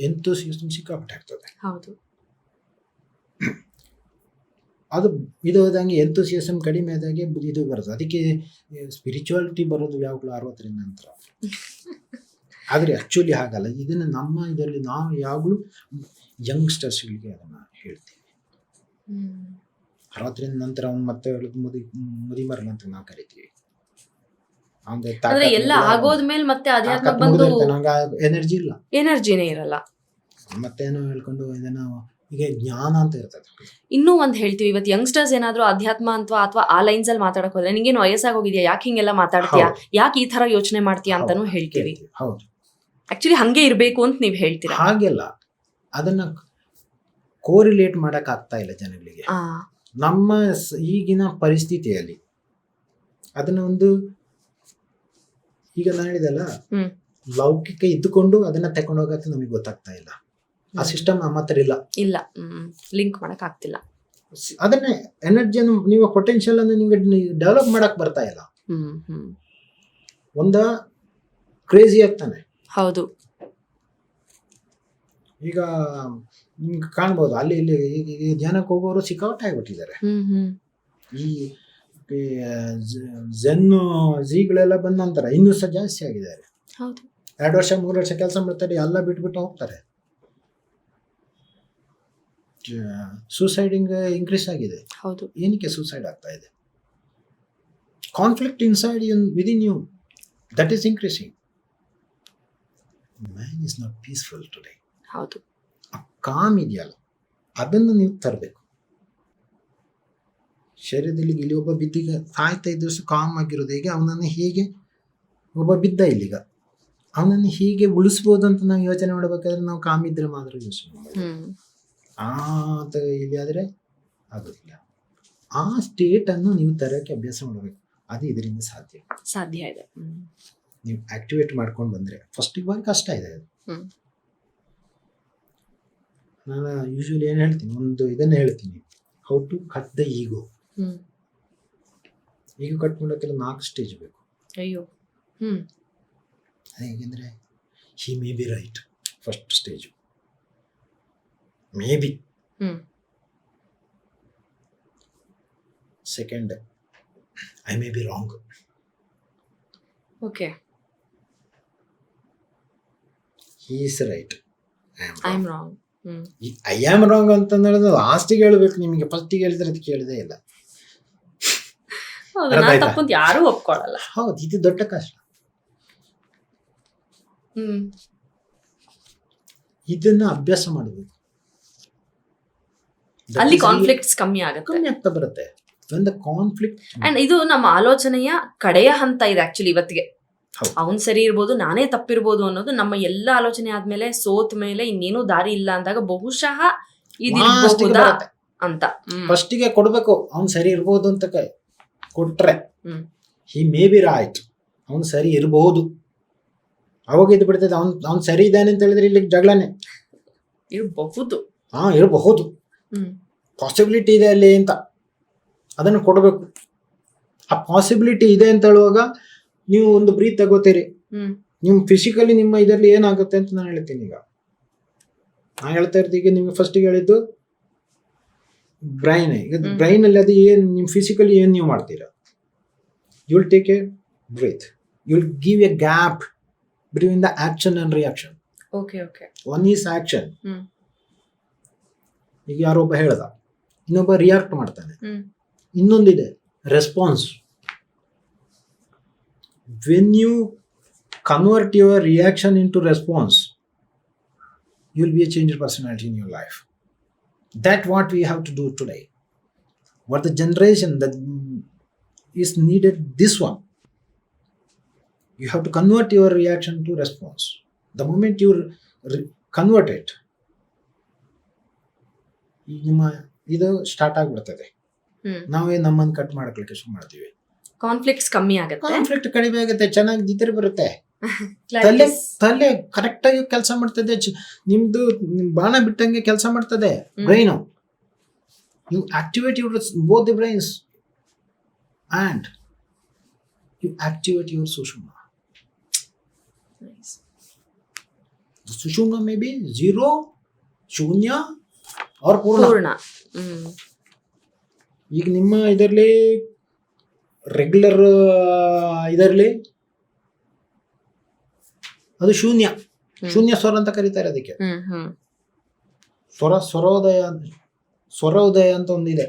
S2: ಎಂತೂಸಿಯಾಸಮ್ ಸಿಕ್ಕಾಪಟ್ಟೆ ಆಗ್ತದೆ.
S1: ಹೌದು.
S2: ಅದು ಇದು ಹೋದಂಗೆ ಎಂತೂಸಿಯಾಸಮ್ ಕಡಿಮೆ ಆದಾಗೆ ಇದು ಬರ್ತದೆ. ಅದಕ್ಕೆ ಸ್ಪಿರಿಚುವಾಲಿಟಿ ಬರೋದು ಯಾವಾಗಲೂ 60 ನಂತರ. ಆದರೆ ಆ್ಯಕ್ಚುಲಿ ಹಾಗಲ್ಲ. ಇದನ್ನು ನಮ್ಮ ಇದರಲ್ಲಿ ನಾವು ಯಾವಾಗಲೂ ಯಂಗ್ಸ್ಟರ್ಸ್ಗಳಿಗೆ ಅದನ್ನು ಹೇಳ್ತೀವಿ. 60 ನಂತರ ಅವ್ನು ಮತ್ತೆ ಮುದಿ ಮರಲ್ಲ ಅಂತ ನಾವು ಕರಿತೀವಿ.
S1: ಎಲ್ಲ ಆಗೋದ್ಮೇಲೆ ಮತ್ತೆ ಅಧ್ಯಾತ್ಮ ಬಂದು
S2: ಎನರ್ಜಿನೇ ಇರಲ್ಲ. ಮತ್ತೇನೋ ಹೇಳ್ಕೊಂಡು ಇದನ್ನು ಈಗ ಜ್ಞಾನ ಅಂತ ಇರ್ತದೆ.
S1: ಇನ್ನೂ ಒಂದು ಹೇಳ್ತೀವಿ, ಇವತ್ತು ಯಂಗ್ಸ್ಟರ್ಸ್ ಏನಾದ್ರು ಅಧ್ಯಾತ್ಮ ಅಥವಾ ಆ ಲೈನ್ಸ್ ಅಲ್ಲಿ ಮಾತಾಡಕ್ ಹೋದ್ರೆ ನಿಂಗೇನು ವಯಸ್ಸಾಗಿ ಹೋಗಿದ್ಯಾ, ಯಾಕೆ ಹಿಂಗೆಲ್ಲ ಮಾತಾಡ್ತೀಯಾ, ಯಾಕೆ ಈ ತರ ಯೋಚನೆ ಮಾಡ್ತೀಯಾ ಅಂತಾನು ಹೇಳ್ತೀವಿ.
S2: ಹೌದು,
S1: ಆಕ್ಚುಲಿ ಹಂಗೆ ಇರ್ಬೇಕು ಅಂತ ನೀವ್ ಹೇಳ್ತೀರಾ.
S2: ಹಾಗೆಲ್ಲ ಅದನ್ನ ಕೋರಿಲೇಟ್ ಮಾಡಕ್ ಆಗ್ತಾ ಇಲ್ಲ ಜನಗಳಿಗೆ. ನಮ್ಮ ಈಗಿನ ಪರಿಸ್ಥಿತಿಯಲ್ಲಿ ಅದನ್ನ ಒಂದು ಈಗ ನಾನು ಹೇಳಿದಲ್ಲ, ಲೌಕಿಕ ಇದ್ದುಕೊಂಡು ಅದನ್ನ ತಕೊಂಡು ಹೋಗಕ್ಕೆ ನಮಗೆ ಗೊತ್ತಾಗ್ತಾ ಇಲ್ಲ. ಆ ಸಿಸ್ಟಮ್ ನಮ್ಮ ಹತ್ರ ಇಲ್ಲ,
S1: ಲಿಂಕ್ ಮಾಡಕ್ ಆಗ್ತಿಲ್ಲ.
S2: ಅದನ್ನೇ ಎನರ್ಜಿಯನ್ನು ನೀವು ಪೊಟೆನ್ಶಿಯಲ್ ಅನ್ನು ನಿಮ್ಗೆ ಡೆವಲಪ್ ಮಾಡಕ್ ಬರ್ತಾ ಇಲ್ಲ. ಒಂದ ಕ್ರೇಜಿ ಆಗ್ತಾನೆ.
S1: ಹೌದು.
S2: ಈಗ ನಿಮ್ಗೆ ಕಾಣ್ಬೋದು ಅಲ್ಲಿ ಇಲ್ಲಿ ಧ್ಯಾನಕ್ಕೆ ಹೋಗೋರು ಸಿಕ್ಕಾಪಟ್ಟೆ ಆಗ್ಬಿಟ್ಟಿದ್ದಾರೆ. ಈ ಝೀಗಳೆಲ್ಲ ಬಂದ ನಂತರ ಇನ್ನೂ ಸಹ ಜಾಸ್ತಿ ಆಗಿದ್ದಾರೆ. 2 ವರ್ಷ 3 ವರ್ಷ ಕೆಲಸ ಮಾಡ್ತಾರೆ, ಎಲ್ಲ ಬಿಟ್ಬಿಟ್ಟು ಹೋಗ್ತಾರೆ. ಸೂಸೈಡಿಂಗ್ ಇನ್ಕ್ರೀಸ್ ಆಗಿದೆ.
S1: ಹೌದು.
S2: ಏನಕ್ಕೆ ಸೂಸೈಡ್ ಆಗ್ತಾ ಇದೆ? Conflict inside within you, that is increasing. Man is not peaceful today.
S1: ಹೌದು.
S2: ಕಾಮ್ ಇದೆಯಲ್ಲ, ಅದನ್ನು ನೀವು ತರಬೇಕು ಶರೀರದಲ್ಲಿ. ಇಲ್ಲಿ ಒಬ್ಬ ಬಿದ್ದಿಗ ಸಾಯ್ತಾ ಇದ್ರು ಕಾಮ್ ಆಗಿರೋದು ಹೇಗೆ, ಅವನನ್ನು ಹೇಗೆ ಒಬ್ಬ ಬಿದ್ದ ಇಲ್ಲಿಗ ಅವನನ್ನು ಹೀಗೆ ಉಳಿಸ್ಬೋದು ಅಂತ ನಾವು ಯೋಚನೆ ಮಾಡಬೇಕಾದ್ರೆ ನಾವು ಕಾಮ್ ಇದ್ರೆ ಮಾತ್ರ ಯೋಚನೆ ಮಾಡಬೇಕು. ಇಲ್ಲಿ ಆದರೆ ಆಗೋದಿಲ್ಲ. ಆ ಸ್ಟೇಟ್ ಅನ್ನು ನೀವು ತರಕ್ಕೆ ಅಭ್ಯಾಸ ಮಾಡಬೇಕು. ಅದು ಇದರಿಂದ ಸಾಧ್ಯ ಇದೆ. ನೀವು ಆಕ್ಟಿವೇಟ್ ಮಾಡ್ಕೊಂಡು ಬಂದ್ರೆ ಫಸ್ಟ್ ಇವಾಗ ಕಷ್ಟ ಇದೆ. ಅದು ನಾನು ಯೂಶುವಲಿ ಏನು ಹೇಳ್ತೀನಿ, ಒಂದು ಇದನ್ನ ಹೇಳ್ತೀನಿ, how to cut the ego. ಈಗ ಕಟ್ ಮಾಡೋಕ್ಕೆಲ್ಲ 4 ಸ್ಟೇಜ್ ಬೇಕು.
S1: ಅಯ್ಯೋ.
S2: ಹೇಗೆಂದ್ರೆ he may be right, first stage may be. Second I may be wrong.
S1: Okay.
S2: He is right,
S1: I am wrong.
S2: I am wrong ಅಂತಂದ್ರೆ ಲಾಸ್ಟಿಗೆ ಹೇಳ್ಬೇಕು. ನಿಮಗೆ ಫಸ್ಟಿಗೆ ಹೇಳಿದ್ರೆ ಅದು ಕೇಳದೇ ಇಲ್ಲ.
S1: ಯಾರು ಒಪ್ಕೊಳ್ಳಲ್ಲ.
S2: ಹೌದು, ಇದು ದೊಡ್ಡ ಕಷ್ಟ. ಇದನ್ನ ಅಭ್ಯಾಸ ಮಾಡಬೇಕು.
S1: ಅಲ್ಲಿ ಕಾನ್ಫ್ಲಿಕ್ಟ್ಸ್ ಕಮ್ಮಿ
S2: ಆಗ್ತಾ ಬರುತ್ತೆ. ಕಾನ್ಫ್ಲಿಕ್ಟ್
S1: ಅಂಡ್ ಇದು ನಮ್ಮ ಆಲೋಚನೆಯ ಕಡೆಯ ಹಂತ ಇದೆ ಆಕ್ಚುಲಿ ಇವತ್ತಿಗೆ. ಅವನ್ ಸರಿ ಇರ್ಬೋದು, ನಾನೇ ತಪ್ಪಿರ್ಬೋದು ಅನ್ನೋದು ನಮ್ಮ ಎಲ್ಲ ಆಲೋಚನೆ ಆದ್ಮೇಲೆ, ಸೋತ್ ಮೇಲೆ ಇನ್ನೇನು ದಾರಿ ಇಲ್ಲ ಅಂದಾಗ ಬಹುಶಃ ಇದಿರಬಹುದಾ ಅಂತ
S2: ಫಸ್ಟಿಗೆ ಕೊಡ್ಬೇಕು. ಅವ್ನ್ ಸರಿ ಇರ್ಬೋದು ಅಂತ ಕೊಟ್ರೆ ಹಿ ಮೇ ಬಿ ರೈಟ್, ಅವ್ನು ಸರಿ ಇರಬಹುದು, ಅವಾಗ ಇದು ಬಿಡ್ತದೆ. ಅವ್ನು ಸರಿ ಇದ್ದಾನೆ ಅಂತ ಹೇಳಿದ್ರೆ ಇಲ್ಲಿ ಜಗಳನೆ
S1: ಇರಬಹುದು.
S2: ಇರಬಹುದು, ಪಾಸಿಬಿಲಿಟಿ ಇದೆ ಅಲ್ಲಿ ಅಂತ ಅದನ್ನು ಕೊಡಬೇಕು. ಆ ಪಾಸಿಬಿಲಿಟಿ ಇದೆ ಅಂತ ಹೇಳುವಾಗ ನೀವು ಒಂದು ಬ್ರೀತ್ ತಗೋತೀರಿ. ನೀವು ಫಿಸಿಕಲಿ ನಿಮ್ಮ ಇದರಲ್ಲಿ ಏನಾಗುತ್ತೆ ಅಂತ ನಾನು ಹೇಳ್ತೀನಿ. ಈಗ ನಾನು ಹೇಳ್ತಾ ಇರ್ತೀವಿ, ನಿಮ್ಗೆ ಫಸ್ಟಿಗೆ ಹೇಳಿದ್ದು ಬ್ರೈನ್. ಈಗ ಬ್ರೈನ್ ಅಲ್ಲಿ ಅದು ಏನು ನಿಮ್ಮ ಫಿಸಿಕಲಿ ಏನು ನೀವು ಮಾಡ್ತೀರಾ, You'll take a breath. You'll give a gap between the action and reaction.
S1: Okay okay.
S2: One is action.
S1: ಹ್ಮ್.
S2: ಈಗ ಯಾರೊಬ್ಬ ಹೇಳ್ದ, ಇನ್ನೊಬ್ಬ ರಿಯಾಕ್ಟ್ ಮಾಡ್ತಾನೆ.
S1: ಹ್ಮ್.
S2: ಇನ್ನೊಂದಿದೆ response. When you convert your reaction into response, you'll be a changed personality in your life. That's what we have to do today. What the generation that is needed, this one. You have to convert your reaction to response. The moment you convert it, ನಿಮ್ಮ ಇದು start ಆಗ್ಬಿಡ್ತದೆ. ನಾವೇ ನಮ್ಮನ್ನು cut ಮಾಡಕ್ಕೆ ಶುರು ಮಾಡ್ತೀವಿ.
S1: Conflicts ಕಮ್ಮಿ ಆಗುತ್ತೆ,
S2: ಕಾನ್ಫ್ಲಿಕ್ಟ್ ಕಡಿಮೆ ಆಗುತ್ತೆ, ಚೆನ್ನಾಗಿ ನಿದ್ರೆ ಬರುತ್ತೆ, ತಲೆ ಕರೆಕ್ಟ್ ಆಗಿ ಕೆಲಸ ಮಾಡ್ತದೆ, ನಿಮ್ದು ಬಾಣ ಬಿಟ್ಟಂಗೆ ಕೆಲಸ ಮಾಡ್ತದೆ brain. You activate your both the brains and you activate your sushumna.
S1: Nice.
S2: The sushumna may be 0, shunya or purna. ಈಗ ನಿಮ್ಮ ಇದರಲ್ಲಿ ರೆಗ್ಯುಲರ್ ಇದರಲ್ಲಿ ಅದು ಶೂನ್ಯ ಸ್ವರ ಅಂತ ಕರೀತಾರೆ ಅದಕ್ಕೆ. ಸ್ವರೋದಯ ಅಂತ ಒಂದಿದೆ.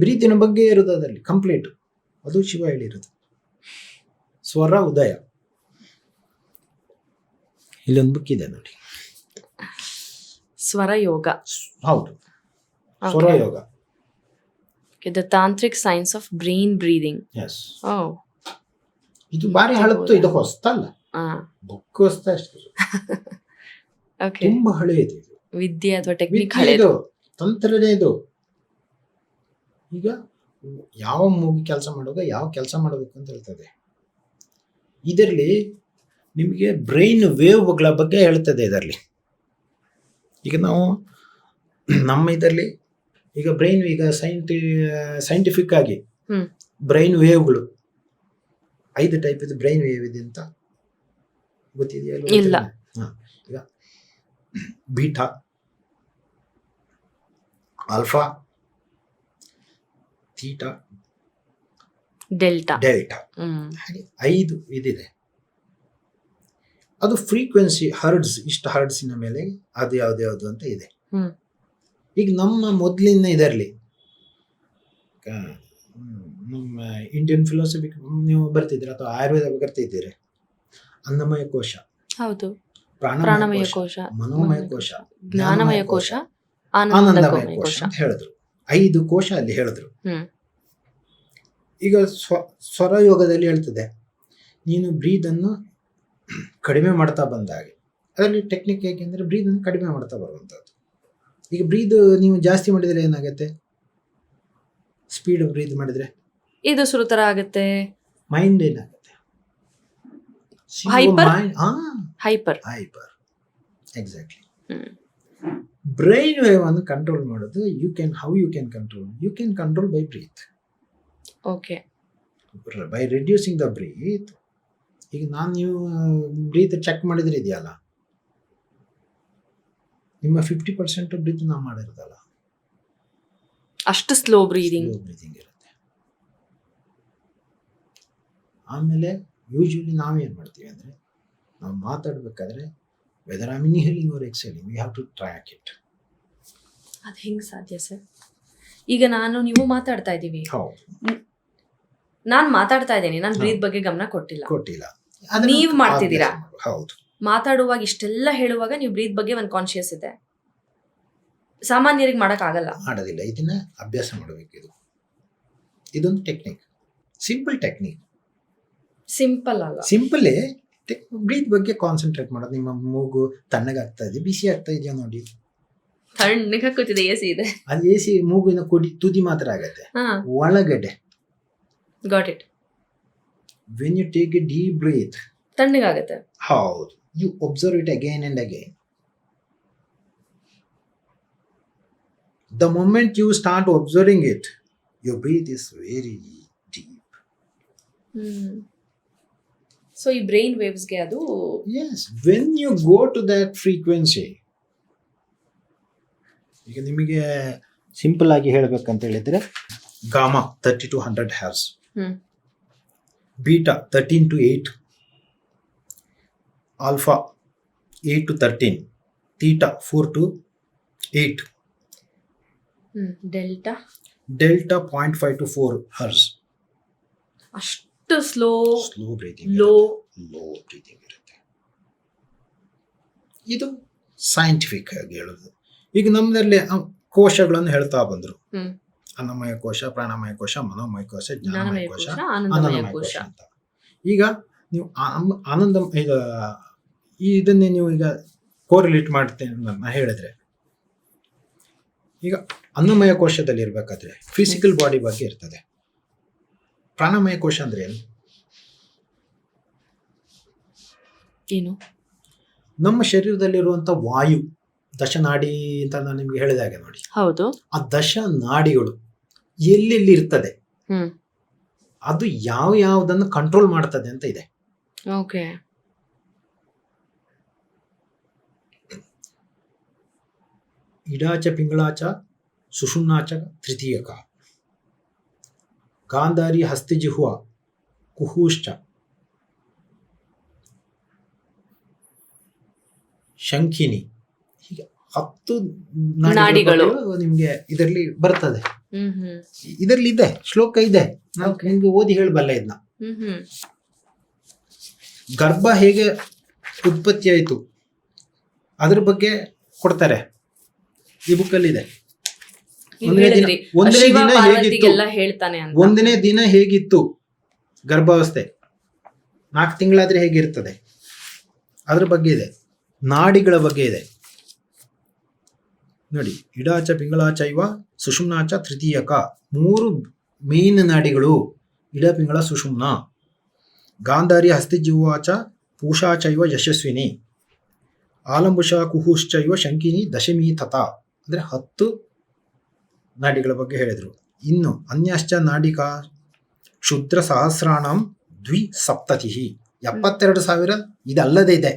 S2: ಬ್ರೀತಿನ ಬಗ್ಗೆ ಇರೋದು ಅದರಲ್ಲಿ ಕಂಪ್ಲೀಟ್. ಅದು ಶಿವ ಹೇಳಿರೋದು ಸ್ವರ ಉದಯ. ಇಲ್ಲೊಂದು ಬುಕ್ ಇದೆ ನೋಡಿ,
S1: ಸ್ವರ ಯೋಗ.
S2: ಹೌದು, Swara Yoga.
S1: The tantric science of brain breathing.
S2: Yes. ಇದು ಬಾರಿ ಹಳತ್ತು, ಇದು ಹೊಸ್ತಲ್ಲ, ಬುಕ್ ಹೊಸ್ತ ಅಷ್ಟೇ. ತುಂಬಾ ಹಳೆ ಇದೆ ಇದು.
S1: ವಿದ್ಯೆ ಅಥವಾ ಟೆಕ್ನಿಕ್ ಹಳೆದು,
S2: ತಂತ್ರನೇ ಇದು. ಈಗ ಯಾವ ಮೂಗಿ ಕೆಲಸ ಮಾಡುವಾಗ ಯಾವ ಕೆಲಸ ಮಾಡಬೇಕು ಅಂತ ಹೇಳ್ತದೆ. ಇದರಲ್ಲಿ ನಿಮಗೆ ಬ್ರೈನ್ ವೇವ್ಗಳ ಬಗ್ಗೆ ಹೇಳ್ತದೆ ಇದರಲ್ಲಿ. ಈಗ ನಾವು ನಮ್ಮ ಇದರಲ್ಲಿ ಈಗ ಬ್ರೈನ್ ಈಗ ಸೈಂಟಿಫಿಕ್ ಆಗಿ ಬ್ರೈನ್ ವೇವ್ಗಳು 5 ಟೈಪ್ ಇದೆ. ಬ್ರೈನ್ ವೇವ್ ಇದೆ ಅಂತ ಗೊತ್ತಿದೆಯಾ?
S1: ಇಲ್ಲ.
S2: ಈಗ ಬೀಟಾ, ಆಲ್ಫಾ, ಥೀಟಾ,
S1: ಡೆಲ್ಟಾ.
S2: ಹಾಗೆ 5 ಇದಿದೆ. ಅದು ಫ್ರೀಕ್ವೆನ್ಸಿ ಹರ್ಡ್ಸ್, ಇಷ್ಟು ಹರ್ಡ್ಸಿನ ಮೇಲೆ ಅದು ಯಾವ್ದು ಅಂತ ಇದೆ. ಈಗ ನಮ್ಮ ಮೊದಲಿನ ಇದರಲ್ಲಿ ನಮ್ಮ ಇಂಡಿಯನ್ ಫಿಲಾಸಫಿ ನೀವು ಬರ್ತಿದ್ದೀರಾ ಅಥವಾ ಆಯುರ್ವೇದ ಬರ್ತಿದ್ದೀರಿ, ಅನ್ನಮಯ ಕೋಶ,
S1: ಹೌದು,
S2: ಪ್ರಾಣಮಯ ಕೋಶ, ಮನೋಮಯ ಕೋಶ,
S1: ಜ್ಞಾನಮಯ ಕೋಶ,
S2: ಆನಂದಮಯ ಕೋಶ ಅಂತ ಹೇಳಿದ್ರು. 5 ಕೋಶ ಅಲ್ಲಿ ಹೇಳಿದ್ರು. ಈಗ ಸ್ವರ ಯೋಗದಲ್ಲಿ ಹೇಳ್ತದೆ, ನೀನು ಬ್ರೀದನ್ನು ಕಡಿಮೆ ಮಾಡ್ತಾ ಬಂದಾಗೆ, ಅದರಲ್ಲಿ ಟೆಕ್ನಿಕ್ ಹೇಗೆಂದ್ರೆ ಬ್ರೀದನ್ನು ಕಡಿಮೆ ಮಾಡ್ತಾ ಬರುವಂಥದ್ದು. ಈಗ ಬ್ರೀದ್ ನೀವು ಜಾಸ್ತಿ ಮಾಡಿದ್ರೆ ಏನಾಗುತ್ತೆ? ಸ್ಪೀಡ್ ಬ್ರೀದ್ ಮಾಡಿದ್ರೆ
S1: ಇದು ಸುರುತರ ಆಗುತ್ತೆ.
S2: ಮೈಂಡ್ ಏನಾಗುತ್ತೆ? ಹೈಪರ್. ಎಕ್ಸಾಕ್ಟ್ಲಿ. ಬ್ರೈನ್ ವೇವ್ ಅನ್ನು ಕಂಟ್ರೋಲ್ ಮಾಡೋದು how you can control by breath.
S1: Okay.
S2: By reducing the breath. ಈಗ ನೀವು ಬ್ರೀತ್ ಚೆಕ್ ಮಾಡಿದ್ರೆ ಇದೆಯಲ್ಲ, ನಿಮ್ಮ 50% ಬ್ರೀತ್ ನಾವು ಮಾಡಿರೋದಲ್ಲ,
S1: ಅಷ್ಟು ಸ್ಲೋ ಬ್ರೀದಿಂಗ್
S2: ಇರುತ್ತೆ. ಆಮೇಲೆ ಯೂಶುವಲಿ ನಾವೇನು ಮಾಡ್ತೀವಿ ಅಂದರೆ, ನಾವು ಮಾತಾಡಬೇಕಾದ್ರೆ whether I am inhaling or exhaling, we have to track it.
S1: ಅದು ಹೆಂಗೆ ಸಾಧ್ಯ ಸರ್? ಈಗ ನೀವು ಮಾತಾಡ್ತಾ ಇದ್ದೀವಿ, ನಾನು ಮಾತಾಡ್ತಾ ಇದ್ದೀನಿ, ನಾನು ಬ್ರೀತ್ ಬಗ್ಗೆ ಗಮನ ಕೊಟ್ಟಿಲ್ಲ. ನೀವು ಮಾಡ್ತಿದ್ದೀರಾ.
S2: ಹೌದು.
S1: ಮಾತಾಡುವಾಗ ಇಷ್ಟೆಲ್ಲ ಹೇಳುವಾಗ ನೀವು ಬ್ರೀತ್ ಬಗ್ಗೆ ಒಂದು ಕಾನ್ಶಿಯಸ್ ಇದೆ. ಸಾಮಾನ್ಯರಿಗೆ ಮಾಡೋಕ್ಕಾಗಲ್ಲ,
S2: ಮಾಡೋದಿಲ್ಲ. ಇದನ್ನ ಅಭ್ಯಾಸ ಮಾಡಬೇಕು. ಇದೊಂದು ಟೆಕ್ನಿಕ್, ಸಿಂಪಲ್ ಟೆಕ್ನಿಕ್.
S1: ಸಿಂಪಲ್ ಅಲ್ಲ,
S2: ಸಿಂಪಲ್ಲೇ ಬ್ರೀತ್ ಬಗ್ಗೆ ಕಾನ್ಸಂಟ್ರೇಟ್ ಮಾಡೋದು. ನಿಮ್ಮ ಮೂಗು ತಣ್ಣಗಾಗ್ತಾ ಇದೆ, ಬಿಸಿ ಆಗ್ತಾ ಇದೆಯಾ ನೋಡಿ.
S1: ತಣ್ಣಗೆ ಕೂತಿದೆ, ಎಸಿ ಇದೆ.
S2: ಅದು ಎಸಿ ಮೂಗಿನ ತುದಿ ಮಾತ್ರ ಆಗತ್ತೆ, ಒಳಗಡೆ.
S1: Got it.
S2: When you take a deep breath,
S1: ತಣ್ಣಗಾಗುತ್ತೆ.
S2: ಹೌದು. You observe it again and again. The moment you start observing it, your breath is very deep.
S1: So ಈ ಬ್ರೈನ್ ವೇವ್ಸ್ಗೆ ಅದು,
S2: yes, when you go to that frequency, ಈಗ ನಿಮಗೆ simple ಆಗಿ ಹೇಳಬೇಕಂತ ಹೇಳಿದ್ರೆ gamma 30 to 100 Hz. Beta 13 to 8, alpha 8 to 13, theta 4 to 8,
S1: delta
S2: 0.5 to 4 hours.
S1: ಅಷ್ಟು slow
S2: breathing,
S1: low
S2: breathing ಇರುತ್ತೆ. ಇದು scientific ಆಗಿ ಹೇಳೋದು. ಈಗ ನಮ್ಮದಲ್ಲಿ ಕೋಶಗಳನ್ನು ಹೇಳ್ತಾ ಬಂದ್ರು, ಅನ್ನಮಯ ಕೋಶ, ಪ್ರಾಣಮಯ ಕೋಶ, ಮನೋಮಯ ಕೋಶ, ಜ್ಞಾನಮಯ ಕೋಶ, ಆನಂದಮಯ ಕೋಶ ಅಂತ. ಈಗ ನೀವು ಆನಂದ ಇದನ್ನೇ ನೀವು ಈಗ ಕೋರಿಲೇಟ್ ಮಾಡ್ತೇನೆ ನಾನು ಹೇಳಿದ್ರೆ, ಈಗ ಅನ್ನಮಯ ಕೋಶದಲ್ಲಿ ಇರ್ಬೇಕಾದ್ರೆ ಫಿಸಿಕಲ್ ಬಾಡಿ ಬಗ್ಗೆ ಇರ್ತದೆ. ಪ್ರಾಣಮಯ ಕೋಶ ಅಂದ್ರೆ
S1: ಏನು?
S2: ನಮ್ಮ ಶರೀರದಲ್ಲಿರುವಂತ ವಾಯು ದಶನಾಡಿ ಅಂತ ನಾನು ನಿಮ್ಗೆ ಹೇಳಿದ ಹಾಗೆ ನೋಡಿ.
S1: ಹೌದು.
S2: ಆ ದಶನಾಡಿಗಳು ಎಲ್ಲೆಲ್ಲಿ ಇರ್ತದೆ, ಅದು ಯಾವ್ದನ್ನು ಕಂಟ್ರೋಲ್ ಮಾಡ್ತದೆ ಅಂತ ಇದೆ.
S1: ಓಕೆ.
S2: ಇಡಾಚ ಪಿಂಗಳಾಚ ಸುಷುಮ್ನಾಚ ತೃತೀಯಕ, ಗಾಂಧಾರಿ ಹಸ್ತಿಜಿಹ್ವ ಕುಹೂಶ್ಚ ಶಂಖಿನಿ, ಹೀಗೆ 10 ನಾಡಿಗಳು ನಿಮ್ಗೆ ಇದರಲ್ಲಿ ಬರ್ತದೆ. ಇದರಲ್ಲಿ ಇದೆ, ಶ್ಲೋಕ ಇದೆ, ನಿಮ್ಗೆ ಓದಿ ಹೇಳಬಲ್ಲ ಇದನ್ನ. ಗರ್ಭ ಹೇಗೆ ಉತ್ಪತ್ತಿ ಆಯಿತು ಅದ್ರ ಬಗ್ಗೆ ಕೊಡ್ತಾರೆ, ಈ ಬುಕ್ಕಲ್ಲಿ ಇದೆ. ಒಂದನೇ ದಿನ ಹೇಗಿತ್ತು ಗರ್ಭಾವಸ್ಥೆ, 4 ತಿಂಗಳಾದ್ರೆ ಹೇಗಿರ್ತದೆ ಅದ್ರ ಬಗ್ಗೆ ಇದೆ. ನಾಡಿಗಳ ಬಗ್ಗೆ ಇದೆ ನೋಡಿ. ಇಡಾಚ ಪಿಂಗಳಾಚ ಇವ ಸುಷುಮ್ನಾಚ ತೃತೀಯಕ, 3 ಮೇನ್ ನಾಡಿಗಳು, ಇಡ ಪಿಂಗಳ ಸುಷುಮ್ನ. ಗಾಂಧಾರಿ ಹಸ್ತಿಜಿಹ್ವಾಚ ಪೂಷಾಚೈವ ಯಶಸ್ವಿನಿ, ಆಲಂಬುಷ ಕುಹುಶ್ಚೈವ ಶಂಕಿನಿ ದಶಮಿ ತಥ. ಅಂದ್ರೆ 10 ನಾಡಿಗಳ ಬಗ್ಗೆ ಹೇಳಿದ್ರು. ಇನ್ನು ಅನ್ಯಶ್ಚ ನಾಡಿಕಾ ಕ್ಷುದ್ರ ಸಹಸ್ರಾಣಂ 270, 72,000 ಇದಲ್ಲದೆ ಇದೆ.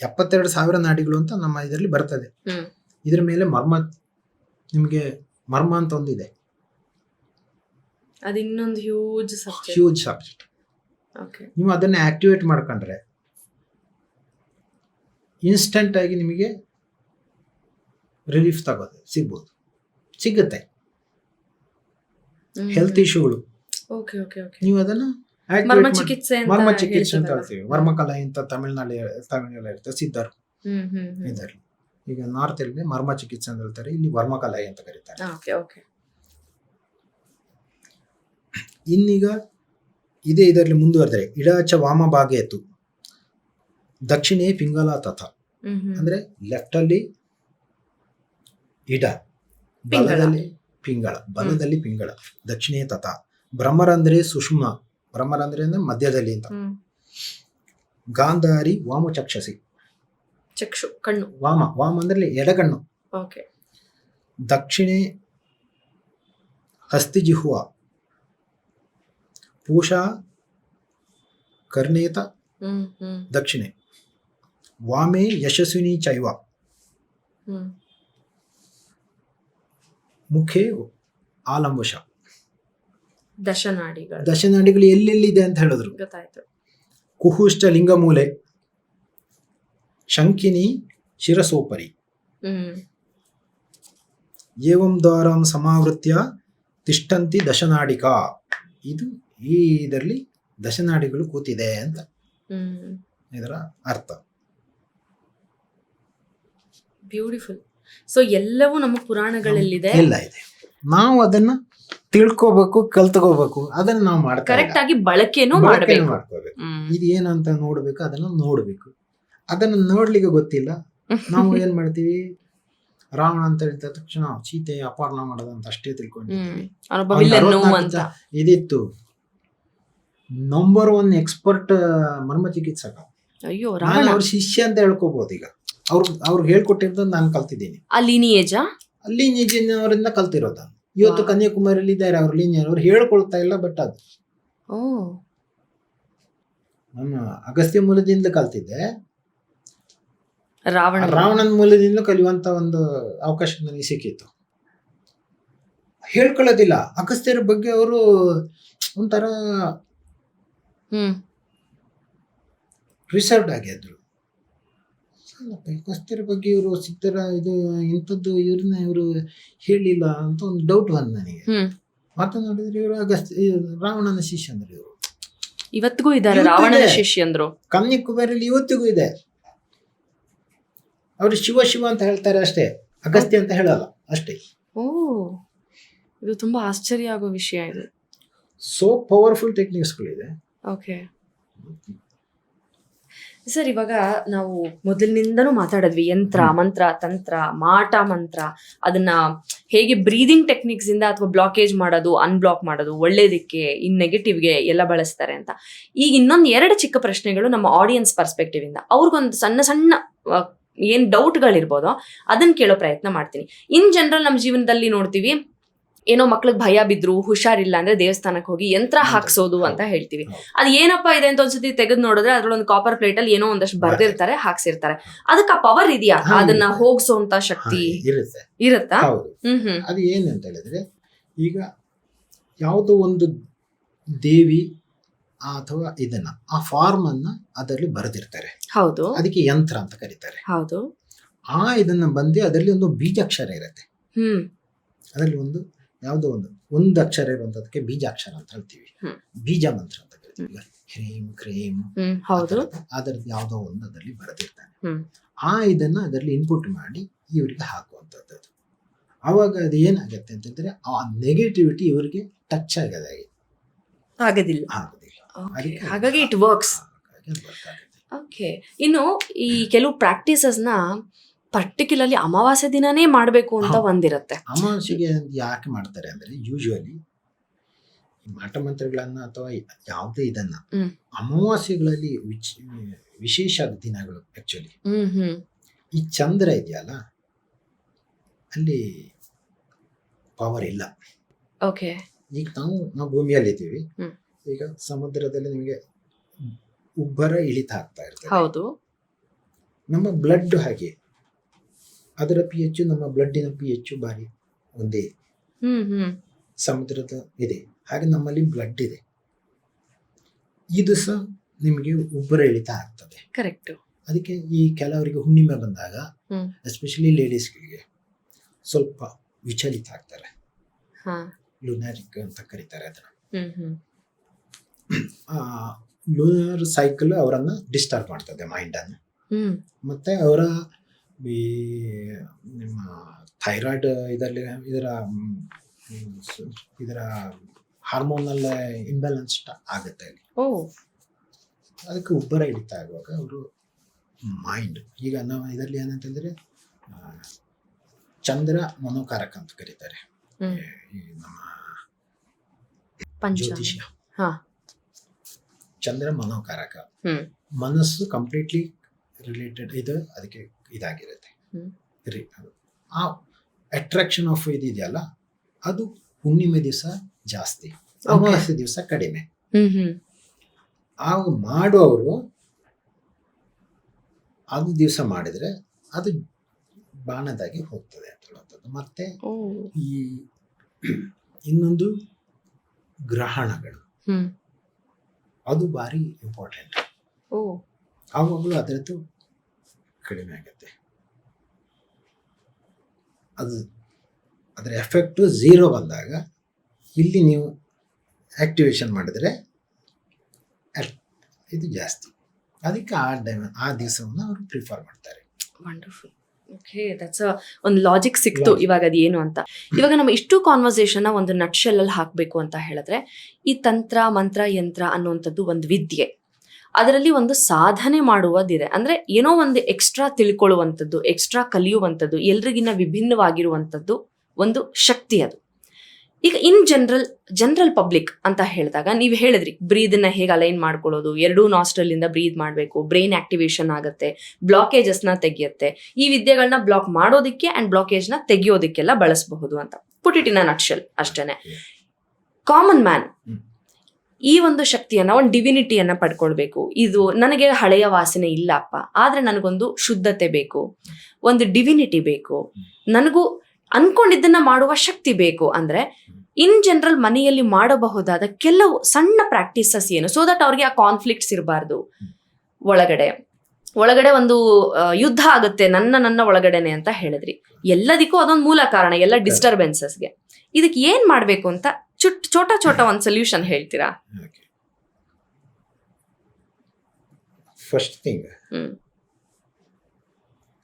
S2: 72,000 ನಾಡಿಗಳು ಅಂತ ನಮ್ಮ ಇದರಲ್ಲಿ ಬರ್ತದೆ. ಇದ್ರ ಮೇಲೆ ನಿಮ್ಗೆ ಮರ್ಮ ಅಂತ ಒಂದಿದೆ,
S1: ಅದು ಇನ್ನೊಂದು ಹ್ಯೂಜ್
S2: ಸಬ್ಜೆಕ್ಟ್. ನೀವು ಅದನ್ನ ಆಕ್ಟಿವೇಟ್ ಮಾಡ್ಕೊಂಡ್ರೆ ಇನ್ಸ್ಟಂಟ್ ಆಗಿ ನಿಮಗೆ ರಿಲೀಫ್ ಸಿಗುತ್ತೆ. ಹೆಲ್ತ್ ಇಶ್ಯೂಗಳು ನೀವು ಅದನ್ನ
S1: ಮರ್ಮ ಚಿಕಿತ್ಸೆ
S2: ಅಂತ ಹೇಳ್ತೀವಿ. ವರ್ಮಕಲ ಅಂತ ತಮಿಳ್ನಾಡು ಇರ್ತದೆ, ಸಿದ್ಧರು ಇದರಲ್ಲಿ. ಈಗ ನಾರ್ತ್ ಅಲ್ಲಿ ಮರ್ಮ ಚಿಕಿತ್ಸೆ ಅಂತ ಹೇಳ್ತಾರೆ, ಇಲ್ಲಿ ವರ್ಮಕಲಾಯಿ ಅಂತ ಕರೀತಾರೆ. ಇನ್ನೀಗ ಇದೇ ಇದರಲ್ಲಿ ಮುಂದುವರೆದರೆ ಇಡಾಚ ವಾಮ ಭಾಗೇತು ದಕ್ಷಿಣೇ ಪಿಂಗಲ ತಥ. ಅಂದ್ರೆ ಲೆಫ್ಟ್ ಅಲ್ಲಿ ಇಡ, ಬಲದಲ್ಲಿ ಪಿಂಗಳ, ದಕ್ಷಿಣೇ ತಥ. ಬ್ರಹ್ಮರಂಧ್ರೆ ಸುಷುಮ್ನ, ಬ್ರಹ್ಮರಂಧ್ರೆ ಅಂದ್ರೆ ಮಧ್ಯದಲ್ಲಿ ಅಂತ. ಗಾಂಧಾರಿ ವಾಮ ಚಕ್ಷಸಿ,
S1: ಚಕ್ಷು ಕಣ್ಣು,
S2: ವಾಮ ಅಂದ್ರೆ ಎಡಗಣ್ಣು. ದಕ್ಷಿಣೆ ಹಸ್ತಿಜಿಹ್ವ, ಪೂಷಾ ಕರ್ಣೇತ ದಕ್ಷಿಣೆ. ವಾಮೇ ಯಶಸ್ವಿನಿ ಚೈವ, ಮುಖೇ ಆಲಂಬುಷ. ದಶನಾಡಿಗಳು ಎಲ್ಲೆಲ್ಲಿದೆ ಅಂತ ಹೇಳಿದ್ರು. ಕುಹುಶ್ಚ ಲಿಂಗಮೂಲೆ, ಶಂಕಿನಿ ಶಿರಸೋಪರಿ. ಏವಂ ದ್ವಾರಂ ಸಮಾವೃತ್ಯ ತಿಷ್ಠಂತಿ ದಶನಾಡಿಕಾ. ಇದು ಈ ಇದರಲ್ಲಿ ದಶನಾಡಿಗಳು ಕೂತಿದೆ ಅಂತ ಇದರ ಅರ್ಥ.
S1: ಬ್ಯೂಟಿಫುಲ್. ಸೊ ಎಲ್ಲವೂ ನಮ್ಮ ಪುರಾಣಗಳಲ್ಲಿದೆ,
S2: ಎಲ್ಲ ಇದೆ. ನಾವು ಅದನ್ನ ತಿಳ್ಕೋಬೇಕು, ಕಲ್ತ್ಕೋಬೇಕು. ಅದನ್ನ ನಾವು
S1: ಕರೆಕ್ಟ್ ಆಗಿ ಬಳಕೆನೂ ಮಾಡಬೇಕು.
S2: ಇದು ಏನು ಅಂತ ನೋಡ್ಬೇಕು, ಅದನ್ನ ನೋಡ್ಬೇಕು. ಅದನ್ನ ನೋಡ್ಲಿಕ್ಕೆ ಗೊತ್ತಿಲ್ಲ, ನಾವು ಏನ್ ಮಾಡ್ತೀವಿ, ರಾವಣ ಅಂತ ಹೇಳಿದ ತಕ್ಷಣ ಸೀತೆ ಅಪಹರಣ ಮಾಡೋದಂತ ಅಷ್ಟೇ ತಿಳ್ಕೊಂಡಿದ್ದೀವಿ. ಇದಿತ್ತು ನಂಬರ್ 1 ಎಕ್ಸ್ಪರ್ಟ್ ಮರ್ಮ ಚಿಕಿತ್ಸಕ. ಅವ್ರ ಶಿಷ್ಯ ಅಂತ ಹೇಳ್ಕೋಬಹುದು. ಈಗ ಅವ್ರಿಗೆ ಹೇಳ್ಕೊಟ್ಟಿರೋದು ನಾನು ಕಲ್ತಿದ್ದೀನಿ. ಲೀನಿಯೇಜಿನವರಿಂದ ಕಲ್ತಿರೋದು. ಇವತ್ತು ಕನ್ಯಾಕುಮಾರಿಯಲ್ಲಿ ಇದ್ದಾರೆ ಅವ್ರ ಲೀನಿಯರ್, ಅವ್ರು ಹೇಳ್ಕೊಳ್ತಾ ಇಲ್ಲ. ಬಟ್ ಅದು ನಾನು ಅಗಸ್ತ್ಯ ಮೂಲದಿಂದ ಕಲ್ತಿದ್ದೆ, ರಾವಣನ ಮೂಲದಿಂದ ಕಲಿಯುವಂತ ಒಂದು ಅವಕಾಶ ನನಗೆ ಸಿಕ್ಕಿತ್ತು. ಹೇಳ್ಕೊಳ್ಳೋದಿಲ್ಲ. ಅಗಸ್ತ್ಯರ ಬಗ್ಗೆ ಅವರು ಒಂಥರ ರಿಸರ್ವ್ಡ್ ಆಗಿದ್ರು. ಅಗಸ್ತ್ಯರ ಬಗ್ಗೆ ಇವರು ಸಿದ್ಧರ ಇದು ಇಂಥದ್ದು ಇವ್ರನ್ನ ಇವರು ಹೇಳಿಲ್ಲ ಅಂತ ಒಂದು ಡೌಟ್ ಬಂದು ನನಗೆ. ಮಾತನಾಡಿದ್ರೆ ಇವರು ರಾವಣನ ಶಿಷ್ಯಂದ್ರು. ಇವರು
S1: ಇವತ್ತಿಗೂ ಇದ್ದಾರೆ ರಾವಣನ ಶಿಷ್ಯಂದ್ರು.
S2: ಕನ್ಯಾಕುಮಾರಿಯಲ್ಲಿ ಇವತ್ತಿಗೂ ಇದೆ. ಅವರು ಶಿವ ಶಿವ ಅಂತ ಹೇಳ್ತಾರೆ ಅಷ್ಟೇ, ಅಗಸ್ತ್ಯ ಅಂತ ಹೇಳಲ್ಲ ಅಷ್ಟೇ.
S1: ಓ, ಇದು ತುಂಬಾ ಆಶ್ಚರ್ಯ ಆಗೋ ವಿಷಯ ಇದು.
S2: ಸೋ ಪವರ್ಫುಲ್ ಟೆಕ್ನಿಕ್ಸ್ಗಳಿದೆ.
S1: ಓಕೆ ಸರ್, ಇವಾಗ ನಾವು ಮೊದಲಿನಿಂದನೂ ಮಾತಾಡಿದ್ವಿ ಯಂತ್ರ, ಮಂತ್ರ, ತಂತ್ರ, ಮಾಟ ಮಂತ್ರ, ಅದನ್ನ ಹೇಗೆ ಬ್ರೀದಿಂಗ್ ಟೆಕ್ನಿಕ್ಸ್ ಇಂದ ಅಥವಾ ಬ್ಲಾಕೇಜ್ ಮಾಡೋದು, ಅನ್ಬ್ಲಾಕ್ ಮಾಡೋದು, ಒಳ್ಳೇದಕ್ಕೆ ಇನ್ ನೆಗೆಟಿವ್ಗೆ ಎಲ್ಲ ಬಳಸ್ತಾರೆ ಅಂತ. ಈಗ ಇನ್ನೊಂದು 2 ಚಿಕ್ಕ ಪ್ರಶ್ನೆಗಳು ನಮ್ಮ ಆಡಿಯನ್ಸ್ ಪರ್ಸ್ಪೆಕ್ಟಿವ್ ಇಂದ. ಅವ್ರಿಗೊಂದು ಸಣ್ಣ ಸಣ್ಣ ಏನ್ ಡೌಟ್ಗಳಿರ್ಬೋದೋ ಅದನ್ನ ಕೇಳೋ ಪ್ರಯತ್ನ ಮಾಡ್ತೀನಿ. ಇನ್ ಜನರಲ್ ನಮ್ಮ ಜೀವನದಲ್ಲಿ ನೋಡ್ತೀವಿ, ಏನೋ ಮಕ್ಳಿಗೆ ಭಯ ಬಿದ್ರು, ಹುಷಾರಿಲ್ಲ ಅಂದ್ರೆ ದೇವಸ್ಥಾನಕ್ಕೆ ಹೋಗಿ ಯಂತ್ರ ಹಾಕ್ಸೋದು ಅಂತ ಹೇಳ್ತೀವಿ. ಅದು ಏನಪ್ಪ ಇದೆ ಅಂತ ಒಂದ್ಸತಿ ತೆಗೆದು ನೋಡಿದ್ರೆ ಅದ್ರೊಂದು ಕಾಪರ್ ಪ್ಲೇಟ್ ಅಲ್ಲಿ ಏನೋ ಒಂದಷ್ಟು ಬರ್ದಿರ್ತಾರೆ, ಹಾಕ್ಸಿರ್ತಾರೆ. ಅದಕ್ಕೆ ಆ ಪವರ್ ಇದೆಯಾ? ಅದನ್ನ ಹೋಗ್ಸೋಂತ ಶಕ್ತಿ ಇರುತ್ತಾ?
S2: ಅದು ಏನಂತ ಹೇಳಿದ್ರೆ, ಈಗ ಯಾವುದೋ ಒಂದು ದೇವಿ ಅಥವಾ ಇದನ್ನ ಆ ಫಾರ್ಮ್ ಅನ್ನ ಅದರಲ್ಲಿ ಬರೆದಿರ್ತಾರೆ.
S1: ಹೌದು,
S2: ಅದಕ್ಕೆ ಯಂತ್ರ ಅಂತ ಕರೀತಾರೆ.
S1: ಹೌದು.
S2: ಆ ಇದನ್ನ ಬಂದು ಅದರಲ್ಲಿ ಒಂದು ಬೀಜಾಕ್ಷರ ಇರುತ್ತೆ. ಅದರಲ್ಲಿ ಯಾವುದೋ ಒಂದು ಅಕ್ಷರ ಇರುವಂತದಕ್ಕೆ ಬೀಜಾಕ್ಷರ ಅಂತ ಹೇಳ್ತೀವಿ, ಬೀಜ ಮಂತ್ರ ಅಂತ ಕರಿತೀವಿ. ಹ್ರೀಂ ಕ್ರೀಂ ಅದರದ್ದು ಯಾವುದೋ ಒಂದು ಅದರಲ್ಲಿ ಬರೆದಿರ್ತಾನೆ. ಆ ಇದನ್ನ ಅದರಲ್ಲಿ ಇನ್ಪುಟ್ ಮಾಡಿ ಇವರಿಗೆ ಹಾಕುವಂಥದ್ದು. ಅವಾಗ ಅದು ಏನಾಗತ್ತೆ ಅಂತಂದ್ರೆ ಆ ನೆಗೆಟಿವಿಟಿ ಇವರಿಗೆ ಟಚ್
S1: ಆಗೋದಿಲ್ಲ. ಹಾಗಾಗಿ ಇಟ್ ವರ್ಕ್ಸ್. ಓಕೆ, ಇನ್ನು ಈ ಕೆಲವು ಪ್ರಾಕ್ಟೀಸಸ್ನ ಪರ್ಟಿಕ್ಯುಲರ್ಲಿ ಅಮಾವಾಸ್ಯೆ ದಿನನೇ ಮಾಡಬೇಕು ಅಂತ ಒಂದಿರುತ್ತೆ.
S2: ಅಮಾವಾಸ್ಯೆಗೆ ಯಾಕೆ ಮಾಡ್ತಾರೆ ಅಂದ್ರೆ, ಯೂಶುವಲಿ ಮಾಟ ಮಂತ್ರಗಳನ್ನ ಅಥವಾ ಯಾವುದೇ ಇದನ್ನ ಅಮಾವಾಸ್ಯೆಗಳಲ್ಲಿ ವಿಶೇಷ ದಿನಗಳು. ಆಕ್ಚುಲಿ ಈ ಚಂದ್ರ ಇದೆಯಲ್ಲ, ಅಲ್ಲಿ ಪವರ್ ಇಲ್ಲ.
S1: ಓಕೆ,
S2: ಈಗ ನಾವು ಭೂಮಿಯಲ್ಲಿ ಇದ್ದೀವಿ. ಈಗ ಸಮುದ್ರದಲ್ಲಿ ನಿಮಗೆ ಉಬ್ಬರ ಇಳಿತ ಆಗ್ತಾ ಇರ್ತದೆ.
S1: ಹೌದು.
S2: ನಮ್ಮ ಬ್ಲಡ್ ಹಾಗೆ, ಅದರ pH ನಮ್ಮ ಬ್ಲಡ್ಡಿನ pH ಬಾರಿ ಒಂದೇ. ಸಮುದ್ರದ ಇದೆ ಹಾಗೆ ನಮ್ಮಲ್ಲಿ ಬ್ಲಡ್ ಇದೆ. ಇದು ಸಹ ನಿಮಗೆ ಉಬ್ಬರ ಇಳಿತ ಆಗ್ತದೆ.
S1: ಕರೆಕ್ಟ್.
S2: ಅದಕ್ಕೆ ಈ ಕೆಲವರಿಗೆ ಹುಣ್ಣಿಮೆ ಬಂದಾಗ ಎಸ್ಪೆಷಲಿ ಲೇಡೀಸ್ಗಳಿಗೆ ಸ್ವಲ್ಪ ವಿಚಲಿತ ಆಗ್ತಾರೆ. ಲುನಾರಿಕ್ ಅಂತ ಕರೀತಾರೆ ಅದನ್ನ. ಲೂನರ್ ಸೈಕಲ್ ಅವರನ್ನ ಡಿಸ್ಟರ್ಬ್ ಮಾಡ್ತದೆ, ಮೈಂಡ್ ಅನ್ನು. ಮತ್ತೆ ಅವರ ನಿಮ್ಮ ಥೈರಾಯ್ಡ್ ಇದರ ಹಾರ್ಮೋನಲ್ ಇಂಬ್ಯಾಲೆನ್ಸ್ ಆಗುತ್ತೆ ಅಲ್ಲಿ. ಅದಕ್ಕೆ ಉಬ್ಬರ ಹಿಡಿತಾ ಆಗುವಾಗ ಅವರು ಮೈಂಡ್, ಈಗ ನಾವು ಇದರಲ್ಲಿ ಏನಂತಂದ್ರೆ ಚಂದ್ರ ಮನೋಕಾರಕ ಅಂತ ಕರೀತಾರೆ ನಮ್ಮ ಜ್ಯೋತಿಷ್ಯ. ಚಂದ್ರ ಮನೋಕಾರಕ, ಮನಸ್ಸು ಕಂಪ್ಲೀಟ್ಲಿ ರಿಲೇಟೆಡ್ ಇದು ಅದಕ್ಕೆ ಇದಾಗಿರುತ್ತೆ. ಆ ಅಟ್ರಾಕ್ಷನ್ ಆಫ್ ಇದೆಯಲ್ಲ, ಅದು ಹುಣ್ಣಿಮೆ ದಿವಸ ಜಾಸ್ತಿ, ಅಮಾವಾಸ್ಯೆ ದಿವಸ ಕಡಿಮೆ. ಆ ಮಾಡುವವರು ಅದು ದಿವಸ ಮಾಡಿದ್ರೆ ಅದು ಬಾಣದಾಗಿ ಹೋಗ್ತದೆ ಅಂತ ಹೇಳುವಂಥದ್ದು. ಮತ್ತೆ ಈ ಇನ್ನೊಂದು ಗ್ರಹಣಗಳು, ಅದು ಭಾರಿ ಇಂಪಾರ್ಟೆಂಟ್. ಆವಾಗಲೂ ಅದರದ್ದು ಕಡಿಮೆ ಆಗುತ್ತೆ. ಅದರ ಎಫೆಕ್ಟು 0 ಬಂದಾಗ ಇಲ್ಲಿ ನೀವು ಆಕ್ಟಿವೇಶನ್ ಮಾಡಿದ್ರೆ ಇದು ಜಾಸ್ತಿ. ಅದಕ್ಕೆ ಆ ದಿವಸವನ್ನು ಅವರು ಪ್ರಿಫರ್ ಮಾಡ್ತಾರೆ.
S1: ವಂಡರ್ಫುಲ್. ಓಕೆ, ದಟ್ಸ್ ಒಂದು ಲಾಜಿಕ್ ಸಿಕ್ತು ಇವಾಗ ಅದು ಏನು ಅಂತ. ಇವಾಗ ನಮ್ಮ ಇಷ್ಟು ಕಾನ್ವರ್ಸೇಷನ್ ಒಂದು ನಟ್ಶೆಲ್ ಅಲ್ಲಿ ಹಾಕಬೇಕು ಅಂತ ಹೇಳಿದ್ರೆ, ಈ ತಂತ್ರ ಮಂತ್ರ ಯಂತ್ರ ಅನ್ನುವಂಥದ್ದು ಒಂದು ವಿದ್ಯೆ, ಅದರಲ್ಲಿ ಒಂದು ಸಾಧನೆ ಮಾಡುವುದಿದೆ. ಅಂದ್ರೆ ಏನೋ ಒಂದು ಎಕ್ಸ್ಟ್ರಾ ತಿಳ್ಕೊಳ್ಳುವಂಥದ್ದು, ಎಕ್ಸ್ಟ್ರಾ ಕಲಿಯುವಂಥದ್ದು, ಎಲ್ರಿಗಿನ್ನ ವಿಭಿನ್ನವಾಗಿರುವಂಥದ್ದು ಒಂದು ಶಕ್ತಿ ಅದು. ಈಗ ಇನ್ ಜನರಲ್ ಪಬ್ಲಿಕ್ ಅಂತ ಹೇಳಿದಾಗ ನೀವು ಹೇಳಿದ್ರಿ ಬ್ರೀದನ್ನ ಹೇಗೆ ಅಲೈನ್ ಮಾಡ್ಕೊಳ್ಳೋದು, 2 ನಾಸ್ಟ್ರಲ್ ಬ್ರೀದ್ ಮಾಡಬೇಕು, ಬ್ರೈನ್ ಆಕ್ಟಿವೇಶನ್ ಆಗುತ್ತೆ, ಬ್ಲಾಕೇಜಸ್ನ ತೆಗೆಯುತ್ತೆ. ಈ ವಿದ್ಯೆಗಳನ್ನ ಬ್ಲಾಕ್ ಮಾಡೋದಕ್ಕೆ ಅಂಡ್ ಬ್ಲಾಕೇಜ್ನ ತೆಗೆಯೋದಕ್ಕೆಲ್ಲ ಬಳಸಬಹುದು ಅಂತ. ಪುಟ್ ಇಟ್ ಇನ್ ಅ ನಟ್ಶೆಲ್ ಅಷ್ಟೇನೆ. ಕಾಮನ್ ಮ್ಯಾನ್ ಈ ಒಂದು ಶಕ್ತಿಯನ್ನ, ಒಂದು ಡಿವಿನಿಟಿಯನ್ನ ಪಡ್ಕೊಳ್ಬೇಕು. ಇದು ನನಗೆ ಹಳೆಯ ವಾಸನೆ ಇಲ್ಲಪ್ಪ, ಆದ್ರೆ ನನಗೊಂದು ಶುದ್ಧತೆ ಬೇಕು, ಒಂದು ಡಿವಿನಿಟಿ ಬೇಕು, ನನಗೂ ಅನ್ಕೊಂಡಿದ್ದನ್ನ ಮಾಡುವ ಶಕ್ತಿ ಬೇಕು. ಅಂದ್ರೆ ಇನ್ ಜನರಲ್ ಮನೆಯಲ್ಲಿ ಮಾಡಬಹುದಾದ ಕೆಲವು ಸಣ್ಣ ಪ್ರಾಕ್ಟೀಸಸ್ ಏನು, ಸೊ ದಟ್ ಅವ್ರಿಗೆ ಆ ಕಾನ್ಫ್ಲಿಕ್ಟ್ಸ್ ಇರಬಾರ್ದು. ಒಳಗಡೆ ಒಂದು ಯುದ್ಧ ಆಗುತ್ತೆ ನನ್ನ ಒಳಗಡೆನೆ ಅಂತ ಹೇಳಿದ್ರಿ. ಎಲ್ಲದಕ್ಕೂ ಅದೊಂದು ಮೂಲ ಕಾರಣ, ಎಲ್ಲ ಡಿಸ್ಟರ್ಬೆನ್ಸಸ್ಗೆ. ಇದಕ್ಕೆ ಏನ್ ಮಾಡ್ಬೇಕು ಅಂತ ಚೋಟ ಒಂದು ಸೊಲ್ಯೂಷನ್ ಹೇಳ್ತೀರಾ?
S2: ಫಸ್ಟ್ ಥಿಂಗ್,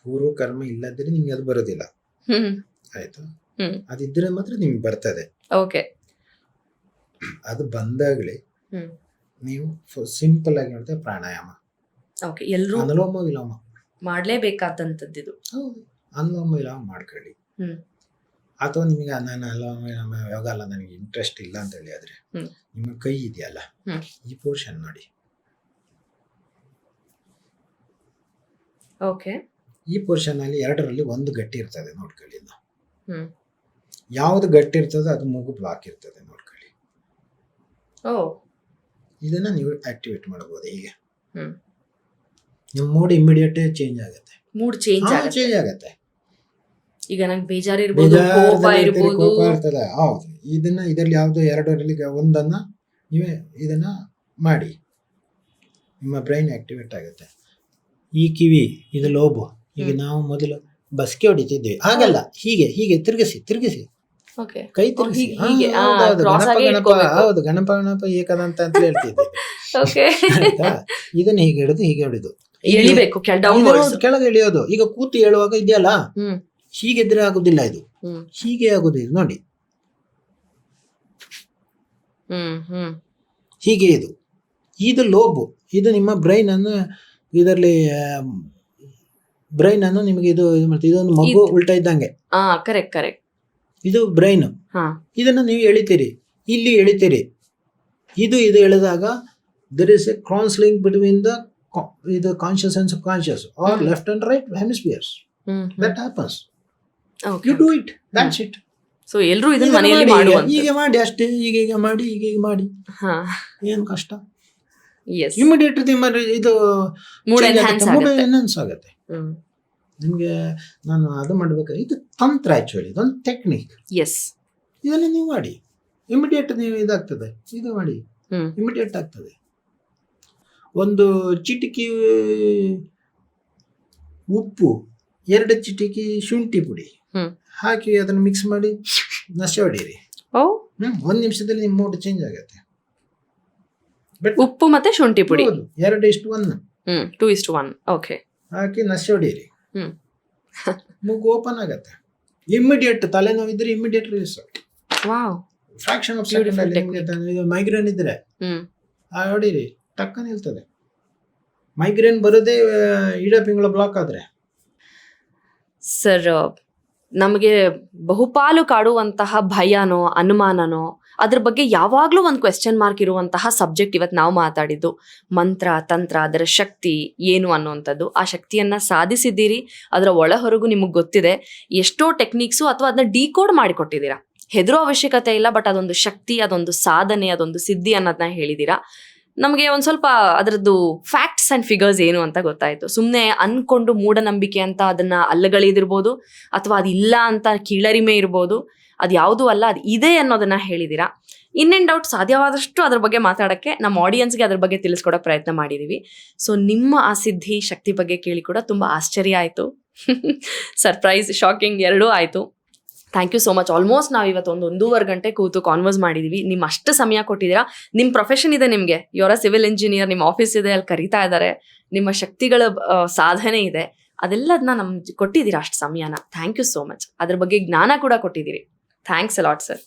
S2: ಪೂರ್ವ ಕರ್ಮ ಇಲ್ಲದ್ರೆ ನಿಮ್ಗೆ ಅದು ಬರೋದಿಲ್ಲ. ಆಯ್ತಾ? ಅದಿದ್ರೆ ಮಾತ್ರ ನಿಮ್ಗೆ ಬರ್ತದೆ.
S1: ಓಕೆ.
S2: ಅದು ಬಂದಾಗಲೇ ನೀವು ಸಿಂಪಲ್ ಆಗಿ ನೋಡಿದ್ರೆ ಪ್ರಾಣಾಯಾಮ,
S1: ಓಕೆ, ಎಲ್ಲರೂ
S2: ಅನುಲೋಮ ವಿಲೋಮ
S1: ಮಾಡ್ಲೇಬೇಕಾದಂತದ್ದು.
S2: ಹೌದು, ಅನುಲೋಮ ವಿಲೋಮ ಮಾಡ್ಕೊಳ್ಳಿ. ಅಥವಾ ನಿಮಗೆ ನಾನು ಅನುಲೋಮ ವಿಲೋಮ ಯೋಗ ಅಲ್ಲ, ನನಗೆ ಇಂಟ್ರೆಸ್ಟ್ ಇಲ್ಲ ಅಂತ ಹೇಳಿ ಆದ್ರೆ ನಿಮ್ಮ ಕೈ ಇದೆಯಲ್ಲ, ಈ ಪೋರ್ಷನ್ ನೋಡಿ.
S1: ಓಕೆ.
S2: ಈ ಪೋರ್ಷನ್ ಅಲ್ಲಿ ಎರಡರಲ್ಲಿ ಒಂದು ಗಟ್ಟಿ ಇರ್ತದೆ ನೋಡ್ಕೊಳ್ಳಿ. ಯಾವ್ದು ಗಟ್ಟಿ ಇರ್ತದೆ ಅದು ಮೂಗು ಬ್ಲಾಕ್ ಇರ್ತದೆ ನೋಡ್ಕೊಳ್ಳಿ. ಇದನ್ನ ನೀವು ಆಕ್ಟಿವೇಟ್ ಮಾಡಬಹುದು. ಹೀಗೆ ನಿಮ್ಮ ಮೂಡ್ ಇಮಿಡಿಯೇಟ್ ಚೇಂಜ್ ಆಗುತ್ತೆ.
S1: ಮೂಡ್ ಚೇಂಜ್
S2: ಆಗುತ್ತೆ.
S1: ಈಗ ನಂಗೆ ಬೇಜಾರು ಇರ್ಬೋದು, ಕೋಪ
S2: ಇರ್ತದೆ. ಹೌದು, ಇದರಲ್ಲಿ ಯಾವ್ದು ಎರಡರಲ್ಲಿ ಒಂದನ್ನ ನೀವೇ ಇದನ್ನ ಮಾಡಿ, ನಿಮ್ಮ ಬ್ರೈನ್ ಆಕ್ಟಿವೇಟ್ ಆಗುತ್ತೆ. ಈ ಕಿವಿ ಇದು ಲೋಬು. ಈಗ ನಾವು ಮೊದಲು ಬಸ್ಕೆ ಹೊಡಿತಿದ್ವಿ, ಹಾಗಲ್ಲ, ಹೀಗೆ ತಿರುಗಿಸಿ ಕೈ ತಿರುಗಿಸಿ. ಹೌದು, ಗಣಪ ಏಕದಂತ ಅಂತ ಹೇಳ್ತಿದ್ವಿ. ಇದನ್ನ ಹೀಗೆ ಹೊಡಿದು ಕೆಳಗೆ ಎಳಿಯೋದು. ಈಗ ಕೂತು ಹೇಳುವಾಗ ಇದೆಯಲ್ಲ, ಹೀಗೆದ್ರೆ ಆಗುದಿಲ್ಲ, ಇದು ಹೀಗೆ ಆಗುದು. ಇದು ನೋಡಿ, ಹೀಗೆ ಇದು ಲೋಬು. ಇದು ನಿಮ್ಮ ಬ್ರೈನ್ ಅನ್ನು ನಿಮಗೆ ಇದೊಂದು ಮಗು ಉಲ್ಟಾ ಇದ್ದಂಗೆ.
S1: ಕರೆಕ್ಟ್.
S2: ಇದು ಬ್ರೈನ್. ಇದನ್ನ ನೀವು ಎಳಿತೀರಿ, ಇಲ್ಲಿ ಎಳಿತೀರಿ. ಇದು ಎಳೆದಾಗ there is a cross link between the conscious and subconscious or left and right hemispheres. That happens. You do it. That's it.
S1: So ಎಲ್ಲರೂ ಇದನ್ನ ಮನೆಯಲ್ಲಿ ಮಾಡುವಂತ.
S2: ಹೀಗೆ ಮಾಡಿ ಅಷ್ಟೇ. ಹೀಗೆ ಮಾಡಿ. ಏನು ಕಷ್ಟ?
S1: Yes.
S2: ಇಮಿಡಿಯೇಟ್ ಇದು
S1: ಮೂಡ್ ಎನ್ಹಾನ್ಸ್
S2: ಆಗುತ್ತೆ. ನಿಮ್ಗೆ ನಾನು ಅದು ಮಾಡ್ಬೇಕು. ಇದು ತಂತ್ರ, ಆಕ್ಚುಲಿ ಇದೊಂದು ಟೆಕ್ನಿಕ್.
S1: ಎಸ್.
S2: ಇದನ್ನ ನೀವು ಮಾಡಿ, ಇಮಿಡಿಯೇಟ್ ನೀವು ಇದಾಗ್ತದೆ. ಇದು ಮಾಡಿ, ಇಮಿಡಿಯೇಟ್ ಆಗ್ತದೆ. ಒಂದು ಚಿಟಿಕಿ ಉಪ್ಪು, 2 ಚಿಟಿಕಿ ಶುಂಠಿ ಪುಡಿ ಹಾಕಿ ಅದನ್ನ ಮಿಕ್ಸ್ ಮಾಡಿ ನಸೆ ಹೊಡೀರಿ. 1 ನಿಮಿಷದಲ್ಲಿ ನಿಮ್ಮ ಮೂಡ್ ಚೇಂಜ್ ಆಗುತ್ತೆ.
S1: ಉಪ್ಪು ಮತ್ತೆ ಶುಂಠಿ ಪುಡಿ
S2: 2:1.
S1: 2:1. ಓಕೆ.
S2: ಹಾಕಿ ನಸೆ ಹೊಡೀರಿ, ಮೂಗು ಓಪನ್ ಆಗತ್ತೆ. ಇಮಿಡಿಯೇಟ್ ತಲೆನೋವಿದ್ರೆ immediate release. Fraction of second ಅಲ್ಲಿ. ನಿಮಗೆ ಮೈಗ್ರೇನ್ ಇದ್ರೆ ಹೊಡೀರಿ, ಟಕ್ಕ ನಿಲ್ತದೆ. ಮೈಗ್ರೇನ್ ಬರೋದೇ ಇಡಪಿಂಗಳ ಬ್ಲಾಕ್ ಆದ್ರೆ.
S1: ಸರ್, ನಮಗೆ ಬಹುಪಾಲು ಕಾಡುವಂತಹ ಭಯನೋ ಅನುಮಾನನೋ ಅದ್ರ ಬಗ್ಗೆ ಯಾವಾಗ್ಲೂ ಒಂದು ಕ್ವೆಶ್ಚನ್ ಮಾರ್ಕ್ ಇರುವಂತಹ ಸಬ್ಜೆಕ್ಟ್ ಇವತ್ತು ನಾವು ಮಾತಾಡಿದ್ದು. ಮಂತ್ರ, ತಂತ್ರ, ಅದರ ಶಕ್ತಿ ಏನು ಅನ್ನುವಂಥದ್ದು. ಆ ಶಕ್ತಿಯನ್ನ ಸಾಧಿಸಿದ್ದೀರಿ, ಅದರ ಒಳ ಹೊರಗು ನಿಮಗೆ ಗೊತ್ತಿದೆ. ಎಷ್ಟೋ ಟೆಕ್ನಿಕ್ಸು ಅಥವಾ ಅದನ್ನ ಡಿಕೋಡ್ ಮಾಡಿಕೊಟ್ಟಿದ್ದೀರಾ. ಹೆದರೋ ಅವಶ್ಯಕತೆ ಇಲ್ಲ, ಬಟ್ ಅದೊಂದು ಶಕ್ತಿ, ಅದೊಂದು ಸಾಧನೆ, ಅದೊಂದು ಸಿದ್ಧಿ ಅನ್ನೋದನ್ನ ಹೇಳಿದ್ದೀರಾ. ನಮಗೆ ಒಂದು ಸ್ವಲ್ಪ ಅದರದ್ದು ಫ್ಯಾಕ್ಟ್ಸ್ ಆ್ಯಂಡ್ ಫಿಗರ್ಸ್ ಏನು ಅಂತ ಗೊತ್ತಾಯಿತು. ಸುಮ್ಮನೆ ಅನ್ಕೊಂಡು ಮೂಢನಂಬಿಕೆ ಅಂತ ಅದನ್ನ ಅಲ್ಲಗಳಿದಿರ್ಬೋದು, ಅಥವಾ ಅದಿಲ್ಲ ಅಂತ ಕೀಳರಿಮೆ ಇರ್ಬೋದು. ಅದು ಯಾವುದೂ ಅಲ್ಲ, ಅದು ಇದೆ ಅನ್ನೋದನ್ನ ಹೇಳಿದ್ದೀರಾ. ಇನ್ನೇನು ಡೌಟ್, ಸಾಧ್ಯವಾದಷ್ಟು ಅದ್ರ ಬಗ್ಗೆ ಮಾತಾಡೋಕ್ಕೆ ನಮ್ಮ ಆಡಿಯನ್ಸ್ಗೆ ಅದ್ರ ಬಗ್ಗೆ ತಿಳಿಸ್ಕೊಡೋ ಪ್ರಯತ್ನ ಮಾಡಿದ್ದೀವಿ. ಸೊ ನಿಮ್ಮ ಆ ಸಿದ್ಧಿ ಶಕ್ತಿ ಬಗ್ಗೆ ಕೇಳಿ ಕೂಡ ತುಂಬ ಆಶ್ಚರ್ಯ ಆಯಿತು. ಸರ್ಪ್ರೈಸ್, ಶಾಕಿಂಗ್ ಎರಡೂ ಆಯಿತು. Thank you so much. Almost ನಾವು ಇವತ್ತು 1.5 ಗಂಟೆ ಕೂತು ಕಾನ್ವರ್ಸ್ ಮಾಡಿದ್ದೀವಿ. ನಿಮ್ಮ ಅಷ್ಟು ಸಮಯ ಕೊಟ್ಟಿದ್ದೀರಾ. ನಿಮ್ಮ ಪ್ರೊಫೆಷನ್ ಇದೆ, ನಿಮಗೆ ಯುವರ್ ಅ ಸಿವಿಲ್ ಇಂಜಿನಿಯರ್, ನಿಮ್ಮ ಆಫೀಸ್ ಇದೆ, ಅಲ್ಲಿ ಕರೀತಾ ಇದ್ದಾರೆ, ನಿಮ್ಮ ಶಕ್ತಿಗಳ ಸಾಧನೆ ಇದೆ, ಅದೆಲ್ಲದನ್ನ ನಮ್ಗೆ ಕೊಟ್ಟಿದ್ದೀರಾ ಅಷ್ಟು ಸಮಯನ. Thank you so much. ಅದ್ರ ಬಗ್ಗೆ ಜ್ಞಾನ ಕೂಡ ಕೊಟ್ಟಿದ್ದೀರಿ. Thanks a lot sir.